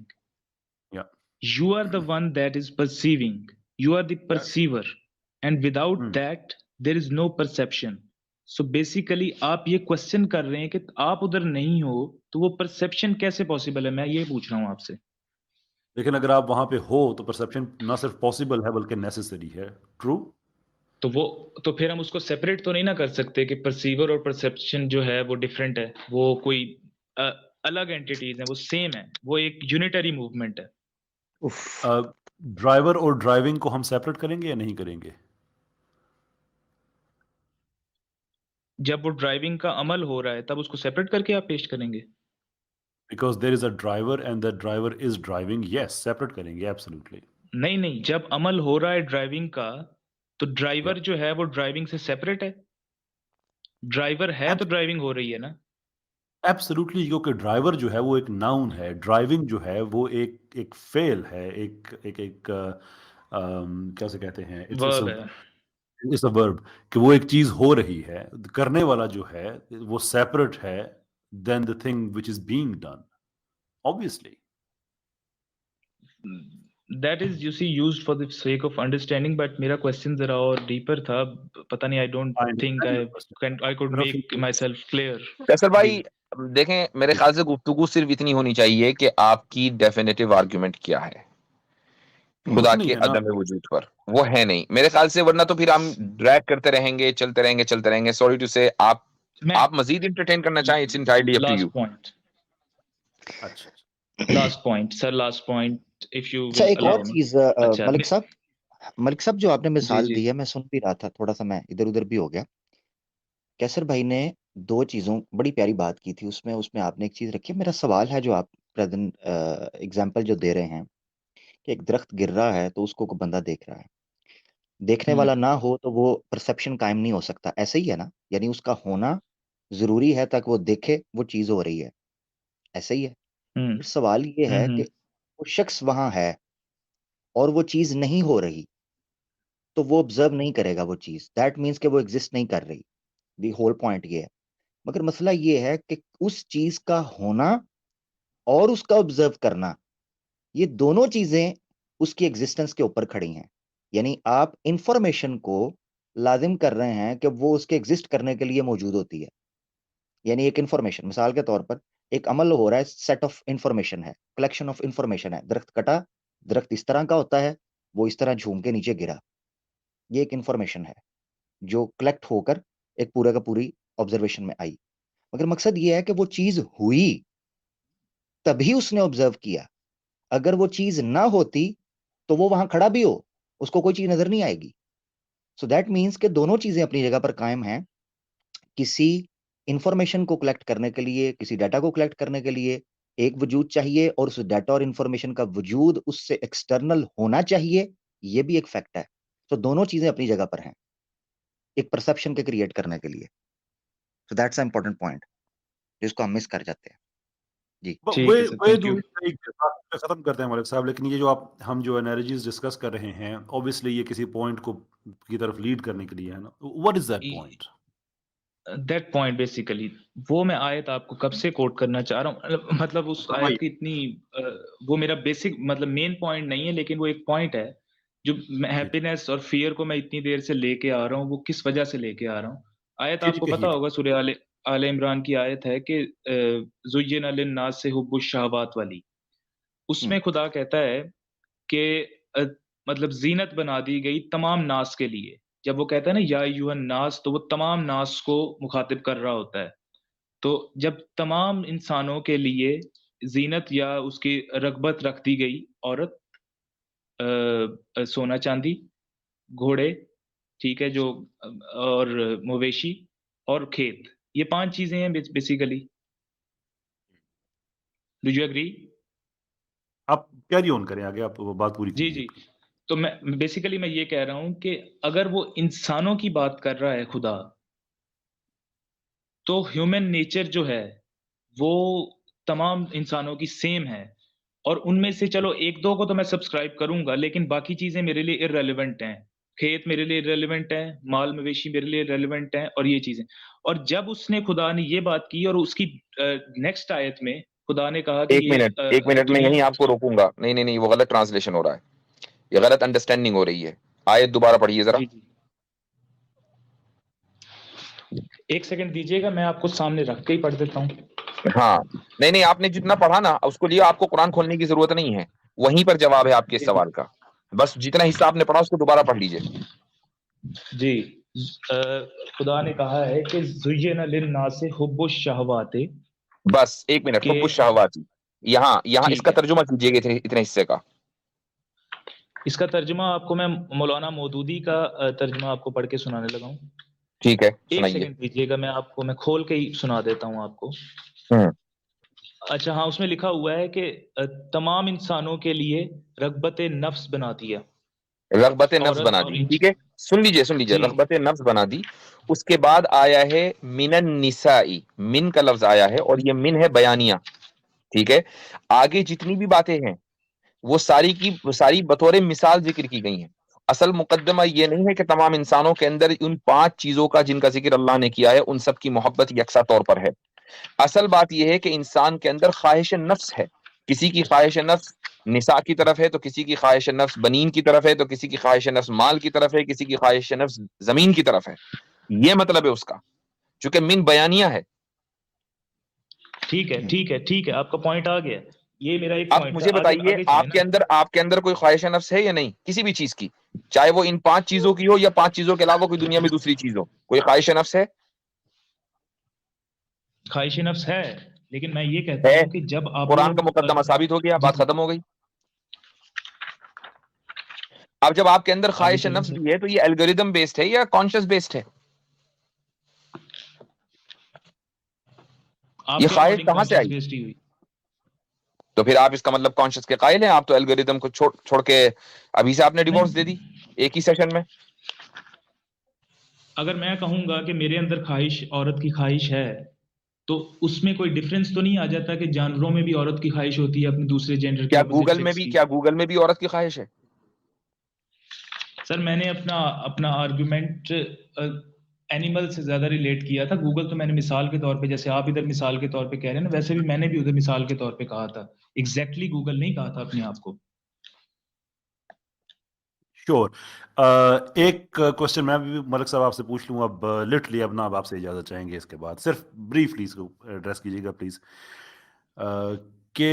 Yeah. you are the one that is perceiving, you are the perceiver, and without that there is no perception. So basically आप ये question कर रहे हैं कि आप उधर नहीं हो तो वो परसेप्शन कैसे पॉसिबल है? मैं ये पूछ रहा हूँ आपसे। लेकिन अगर आप वहां पे हो तो परसेप्शन ना सिर्फ पॉसिबल है बल्कि नेसेसरी है। ट्रू। तो फिर हम उसको सेपरेट तो नहीं ना कर सकते कि परसीवर और परसेप्शन जो है वो डिफरेंट है, वो कोई अलग एंटिटीज है, वो सेम है, वो एक यूनिटरी मूवमेंट है। ड्राइवर और ड्राइविंग को हम सेपरेट करेंगे या नहीं करेंगे? जब वो ड्राइविंग का अमल हो रहा है तब उसको सेपरेट करके आप पेश करेंगे? Because there is a driver and the driver is driving, yes separate करेंगे एब्सोल्युटली। नहीं, जब अमल हो रहा है ड्राइविंग का तो ड्राइवर जो है वो ड्राइविंग से सेपरेट है। ड्राइवर है तो ड्राइविंग हो रही है ना। एब्सोल्युटली, क्योंकि ड्राइवर जो है वो एक नाउन है, ड्राइविंग जो है वो एक फेल है, एक कैसे कहते हैं, वर्ब है। इट्स अ वर्ब, कि वो एक चीज हो रही है, करने वाला जो है वो सेपरेट है then the thing which is being done, obviously. That is you see used for the sake of understanding, but मेरा क्वेश्चन जरा और डीपर था। पता नहीं, I don't think I could make myself clear। कैसर भाई देखें, मेरे ख्याल से गुफ्तगू सिर्फ इतनी होनी चाहिए कि आपकी डेफिनेटिव आर्गुमेंट क्या है खुदा के अदम वजूद पर, वो है नहीं मेरे ख्याल से, वरना तो फिर हम ड्रैग करते रहेंगे, चलते रहेंगे। सॉरी टू से, आप मजीद एंटरटेन करना चाहें, it's entirely up to you. Last point sir, last point if you अच्छा, एक और चीज अच्छा, मलिक साहब जो आपने मिसाल जी। दी है, मैं सुन भी रहा था, थोड़ा सा मैं इधर उधर भी हो गया। कैसर भाई ने दो चीजों बड़ी प्यारी बात की थी, उसमें आपने एक चीज रखी है। मेरा सवाल है, जो आप प्रेजेंट एग्जांपल जो दे रहे हैं कि एक दरख्त गिर रहा है तो उसको कोई बंदा देख रहा है, देखने वाला ना हो तो वो परसेप्शन कायम नहीं हो सकता, ऐसा ही है ना? यानी उसका होना जरूरी है ताकि वो देखे वो चीज हो रही है, ऐसा ही है। फिर सवाल ये है कि वो शख्स वहां है और वो चीज नहीं हो रही, तो वो ऑब्जर्व नहीं करेगा वो चीज, दैट मीन्स कि वो एग्जिस्ट नहीं कर रही। दी होल पॉइंट ये है। मगर मसला ये है कि उस चीज का होना और उसका ऑब्जर्व करना, ये दोनों चीजें उसकी एग्जिस्टेंस के ऊपर खड़ी हैं। यानी आप इंफॉर्मेशन को लाजिम कर रहे हैं कि वो उसके एग्जिस्ट करने के लिए मौजूद होती है। यानी एक इंफॉर्मेशन, मिसाल के तौर पर एक अमल हो रहा है, सेट ऑफ इंफॉर्मेशन है, कलेक्शन ऑफ इंफॉर्मेशन है। दरख्त कटा, दरख्त इस तरह का होता है, वो इस तरह झूम के नीचे गिरा, ये एक इंफॉर्मेशन है जो कलेक्ट होकर एक पूरा का पूरी ऑब्जर्वेशन में आई। मगर मकसद ये है कि वो चीज हुई तभी उसने ऑब्जर्व किया। अगर वो चीज ना होती तो वो वहां खड़ा भी हो, उसको कोई चीज नजर नहीं आएगी। सो दैट मीन्स कि दोनों चीजें अपनी जगह पर कायम हैं। किसी इंफॉर्मेशन को कलेक्ट करने के लिए, किसी डाटा को कलेक्ट करने के लिए एक वजूद चाहिए, और उस डाटा और इंफॉर्मेशन का वजूद उससे एक्सटर्नल होना चाहिए, ये भी एक फैक्ट है। तो दोनों चीजें अपनी जगह पर हैं एक परसेप्शन के क्रिएट करने के लिए। So that's a important point जिसको हम मिस कर जाते हैं। जी ठीक है सर, थैंक यू। खत्म करते हैं मलिक साहब, लेकिन ये जो हम जो एनालॉजीज डिस्कस कर रहे हैं, ऑब्वियसली ये किसी पॉइंट को की तरफ लीड करने के लिए है ना। What is that point? That point basically वो मैं आयत आपको कब से कोट करना चाह रहा हूँ, मतलब उस आयत की इतनी वो मेरा बेसिक मतलब मेन पॉइंट नहीं है, लेकिन वो एक पॉइंट है जो हैप्पीनेस और फियर को मैं इतनी देर से लेके आ रहा हूँ। वो किस वजह से लेके आ रहा हूँ? आयत आपको पता होगा, सूरह आले इमरान की आयत है कि ज़ुय्यिना लिन्नास से हुब्बुश शहवात वाली। उसमें खुदा कहता है कि मतलब जीनत बना दी गई तमाम नास के लिए। जब वो कहता है ना या अय्युहन नास, तो वो तमाम नास को मुखातिब कर रहा होता है। तो जब तमाम इंसानों के लिए जीनत या उसकी रगबत रख दी गई, औरत, सोना चांदी, घोड़े, ठीक है, जो और मवेशी और खेत, ये 5 चीजें हैं बेसिकली। Do you agree? आप कैरी ऑन करें आगे, आप वो बात पूरी जी, कीजिए। जी। तो मैं बेसिकली मैं ये कह रहा हूँ कि अगर वो इंसानों की बात कर रहा है खुदा, तो ह्यूमन नेचर जो है, वो तमाम इंसानों की सेम है। और उनमें से चलो 1-2 को तो मैं सब्सक्राइब करूँगा, लेकिन बाकी चीज़ें मेरे लिए इर्रेलेवेंट हैं। खेत मेरे लिए इर्रेलेवेंट है, माल-मवेशी मेरे लिए इर्रेलेवेंट हैं, और ये चीज़ें। और जब उसने खुदा ने ये बात की, और उसकी नेक्स्ट आयत में खुदा ने कहा कि ये 1 मिनट में दुनिया यहीं आपको रोकूंगा। नहीं, वो गलत ट्रांसलेशन हो रहा है, ये गलत अंडरस्टैंडिंग हो रही है। आयत दोबारा पढ़िए जरा। जी, जी। 1 सेकंड दीजिएगा, मैं आपको सामने रख के ही पढ़ देता हूँ। हाँ, नहीं, आपने जितना पढ़ा ना उसको लिए आपको कुरान खोलने की जरूरत नहीं है, वहीं पर जवाब है आपके जी, सवाल का। बस जितना हिस्सा आपने पढ़ा उसको दोबारा पढ़ लीजिए। जी। खुदा ने कहा है कि ज़ुय्यिना लिन्नासि हुब्बुश शहवाति। बस 1 मिनट, के हुब्बुश शहवाती, यहाँ ठीक इसका है। तर्जुमा कीजिएगा इतने हिस्से का। इसका तर्जुमा आपको मैं मौलाना मौदूदी का तर्जुमा आपको पढ़ के सुनाने लगा हूँ। ठीक है, 1 सुनाइए। सेकंड दीजिएगा, मैं खोल के ही सुना देता हूँ आपको। अच्छा, हाँ, उसमें लिखा हुआ है कि तमाम इंसानों के लिए रग़बत नफ्स बना दिया। रग़बत नफ्स औरत बना और दी, ठीक है। सुन लीजिए, जी। रग़बत नफ्स बना दी। उसके बाद आया है मिनन निसाई, मिन का लफ्ज आया है और ये मिन है बयानिया, ठीक है। आगे जितनी भी बातें हैं वो सारी की सारी बतौर मिसाल जिक्र की गई हैं। असल मुकद्दमा ये नहीं है कि तमाम इंसानों के अंदर उन 5 चीजों का जिनका जिक्र अल्लाह ने किया है उन सब की मोहब्बत यकसा तौर पर है। असल बात यह है कि इंसान के अंदर ख्वाहिश नफ्स है। किसी की ख्वाहिश नफ्स निसा की तरफ है, तो किसी की ख्वाहिश नफ्स बनीन की तरफ है, तो किसी की ख्वाहिश नफ्स माल की तरफ है, किसी की ख्वाहिश नफ्स जमीन की तरफ है। ये मतलब है उसका, चूंकि मिन बयानिया है। ठीक है, आपका पॉइंट आ गया। ये मेरा एक अब पॉइंट था। मुझे बताइए, आगे चलें ना। आपके अंदर कोई ख्वाहिश नफ्स है या नहीं, किसी भी चीज की, चाहे वो इन 5 चीजों की हो या 5 चीजों के अलावा कोई दुनिया में दूसरी चीज हो, कोई ख्वाहिश नफ्स है? ख्वाहिश नफ्स है, लेकिन मैं ये कहता है। हूँ कि जब आप कुरान का लोग मुकद्दमा साबित हो गया, जी, बात जी। खत्म हो गई। अब जब आपके अंदर आगे ख्वाहिश चलें नफ्स सर। भी है तो ये एल्गोरिदम बेस्ड है या कॉन्शियस बेस्ड है? ये आपके ख्वाहिश अकॉर्डिंग कहां से कॉन्शियस आई? बेस्ड ही हुई। तो फिर आप इसका मतलब कॉन्शियस के कायल हैं, आप तो एल्गोरिदम को छोड़ के अभी से आपने डिवोर्स दे दी एक ही सेशन में। अगर मैं कहूंगा कि मेरे अंदर ख्वाहिश, औरत की ख्वाहिश है, तो उसमें कोई डिफरेंस तो नहीं आ जाता कि जानवरों में भी औरत की ख्वाहिश होती है अपने दूसरे जेंडर की, ऑपोजिट सेक्स की? क्या गूगल में भी औरत की ख्वाहिश है? सर मैंने अपना अपना आर्गुमेंट एनिमल से ज्यादा रिलेट किया था। गूगल तो मैंने मिसाल के तौर पे, जैसे आप इधर मिसाल के तौर पे कह रहे हैं ना, वैसे भी मैंने भी उधर मिसाल के तौर पे कहा था। एग्जैक्टली गूगल नहीं कहा था अपने आप को। श्योर। एक क्वेश्चन मैं भी मलिक साहब आपसे पूछ लूँ अब, लिटरली अब ना, अब आपसे इजाजत चाहेंगे इसके बाद, सिर्फ ब्रीफली इसको एड्रेस कीजिएगा प्लीज। कि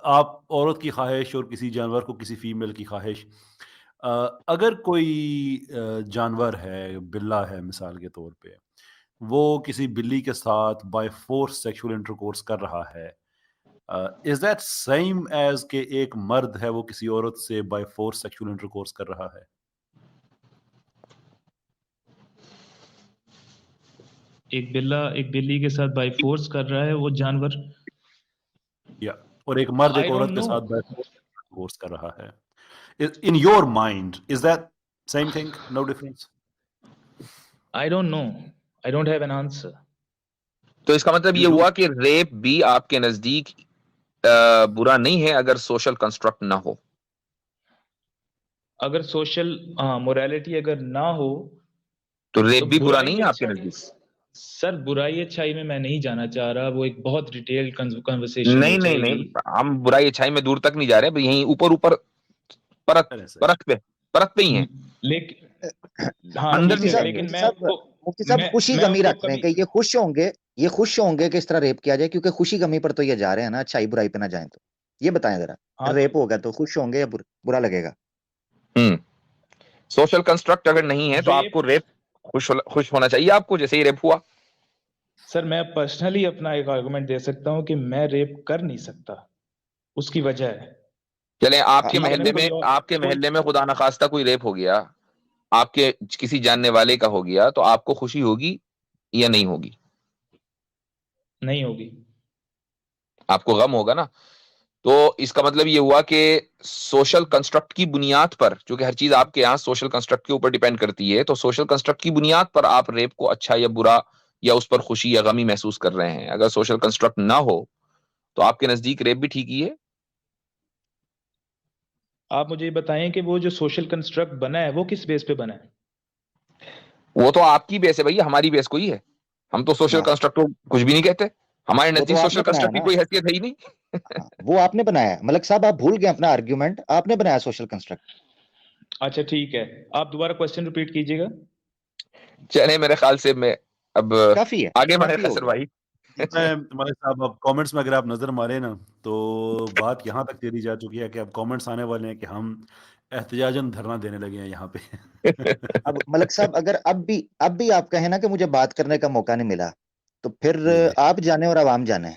आप औरत की ख्वाहिश और किसी जानवर को, किसी फीमेल की ख्वाहिश, अगर कोई जानवर है, बिल्ला है मिसाल के तौर पे, वो किसी बिल्ली के साथ बाय फोर्स सेक्सुअल इंटरकोर्स कर रहा है, इज दैट सेम एज के एक मर्द है वो किसी औरत से बाय फोर्स सेक्सुअल इंटरकोर्स कर रहा है? एक बिल्ला एक बिल्ली के साथ बाय फोर्स कर रहा है, वो जानवर? या और एक मर्द आई एक डोंट औरत के नो। साथ बाय फोर्स इंटरकोर्स कर रहा है, in your mind is that same thing, no difference? I don't know, I don't have an answer. तो इसका मतलब You ये do? हुआ कि रेप भी आपके नजदीक बुरा नहीं है अगर सोशल कंस्ट्रक्ट ना हो। अगर सोशल मोरालिटी अगर ना हो तो रेप तो भी बुरा नहीं बुराई है आपके अच्छाई। नजदीक? सर बुराई अच्छाई में मैं नहीं जाना चाह रहा, वो एक बहुत डिटेल्ड कन्वर्सेशन हो नहीं नहीं जाएगी। नहीं, हम बुराई अच्छाई में दूर तक नहीं जा रहे, यहीं ऊपर ऊपर, परत तरह से परत पे ही है, लेकिन हाँ अंदर ठीक मुफ्ती नहीं है, साहब, जाएंगे। लेकिन मुफ्ती मैं साहब, उसको मुफ्ती साहब खुशी मैं गमी उसको रख रहे हैं कभी कि ये खुश होंगे कि इस तरह रेप किया जाए, क्योंकि खुशी गमी पर तो ये जा रहे हैं ना, अच्छाई बुराई पे ना जाए। तो ये बताएं जरा, हाँ रेप होगा तो खुश होंगे या बुरा लगेगा? हम्म सोशल कंस्ट्रक्ट अगर नहीं है तो रेप। आपको रेप खुश होना चाहिए आपको, जैसे ही रेप हुआ। सर मैं पर्सनली अपना एक आर्गुमेंट दे सकता हूँ कि मैं रेप कर नहीं सकता, उसकी वजह है चले कि अगर कोई और आपके कोई मोहल्ले में खुदा न खास्ता कोई रेप हो गया, आपके किसी जानने वाले का हो गया, तो आपको खुशी होगी या नहीं होगी? नहीं होगी। आपको गम होगा ना। तो इसका मतलब ये हुआ कि सोशल कंस्ट्रक्ट की बुनियाद पर, क्योंकि हर चीज आपके यहाँ सोशल कंस्ट्रक्ट के ऊपर डिपेंड करती है, तो सोशल कंस्ट्रक्ट की बुनियाद पर आप रेप को अच्छा या बुरा, या उस पर खुशी या गमी महसूस कर रहे हैं। अगर सोशल कंस्ट्रक्ट ना हो तो आपके नजदीक रेप भी ठीक ही है। आप मुझे ये बताएं कि वो जो सोशल कंस्ट्रक्ट बना है वो किस बेस पे बना है? वो तो आपकी बेस है भैया, हमारी बेस कोई है? हम तो सोशल हाँ, कंस्ट्रक्ट को कुछ भी नहीं कहते, हमारे वो तो नजदीक सोशल आपने बनाया कंस्ट्रक्ट की ना। कोई हैसियत है ही नहीं। हाँ, वो आपने बनाया। मलिक साहब, आप भूल गए अपना आर्ग्यूमेंट, आपने बनाया सोशल कंस्ट्रक्ट। अच्छा ठीक है, आप दोबारा क्वेश्चन रिपीट कीजिएगा। चले, मेरे ख्याल से मैं अब काफी है, आगे बढ़े काफी हो खसर गया। भाई। मलिक साहब, अब कमेंट्स में अगर आप नजर मारे ना, तो बात यहाँ तक चली जा चुकी है कि अब कमेंट्स आने वाले हैं कि हम एहतजाजन धरना देने लगे हैं यहाँ पे। अब मलिक साहब, अगर अब भी आप कहें ना कि मुझे बात करने का मौका नहीं मिला, तो फिर जी। आप जाने और आवाम जाने।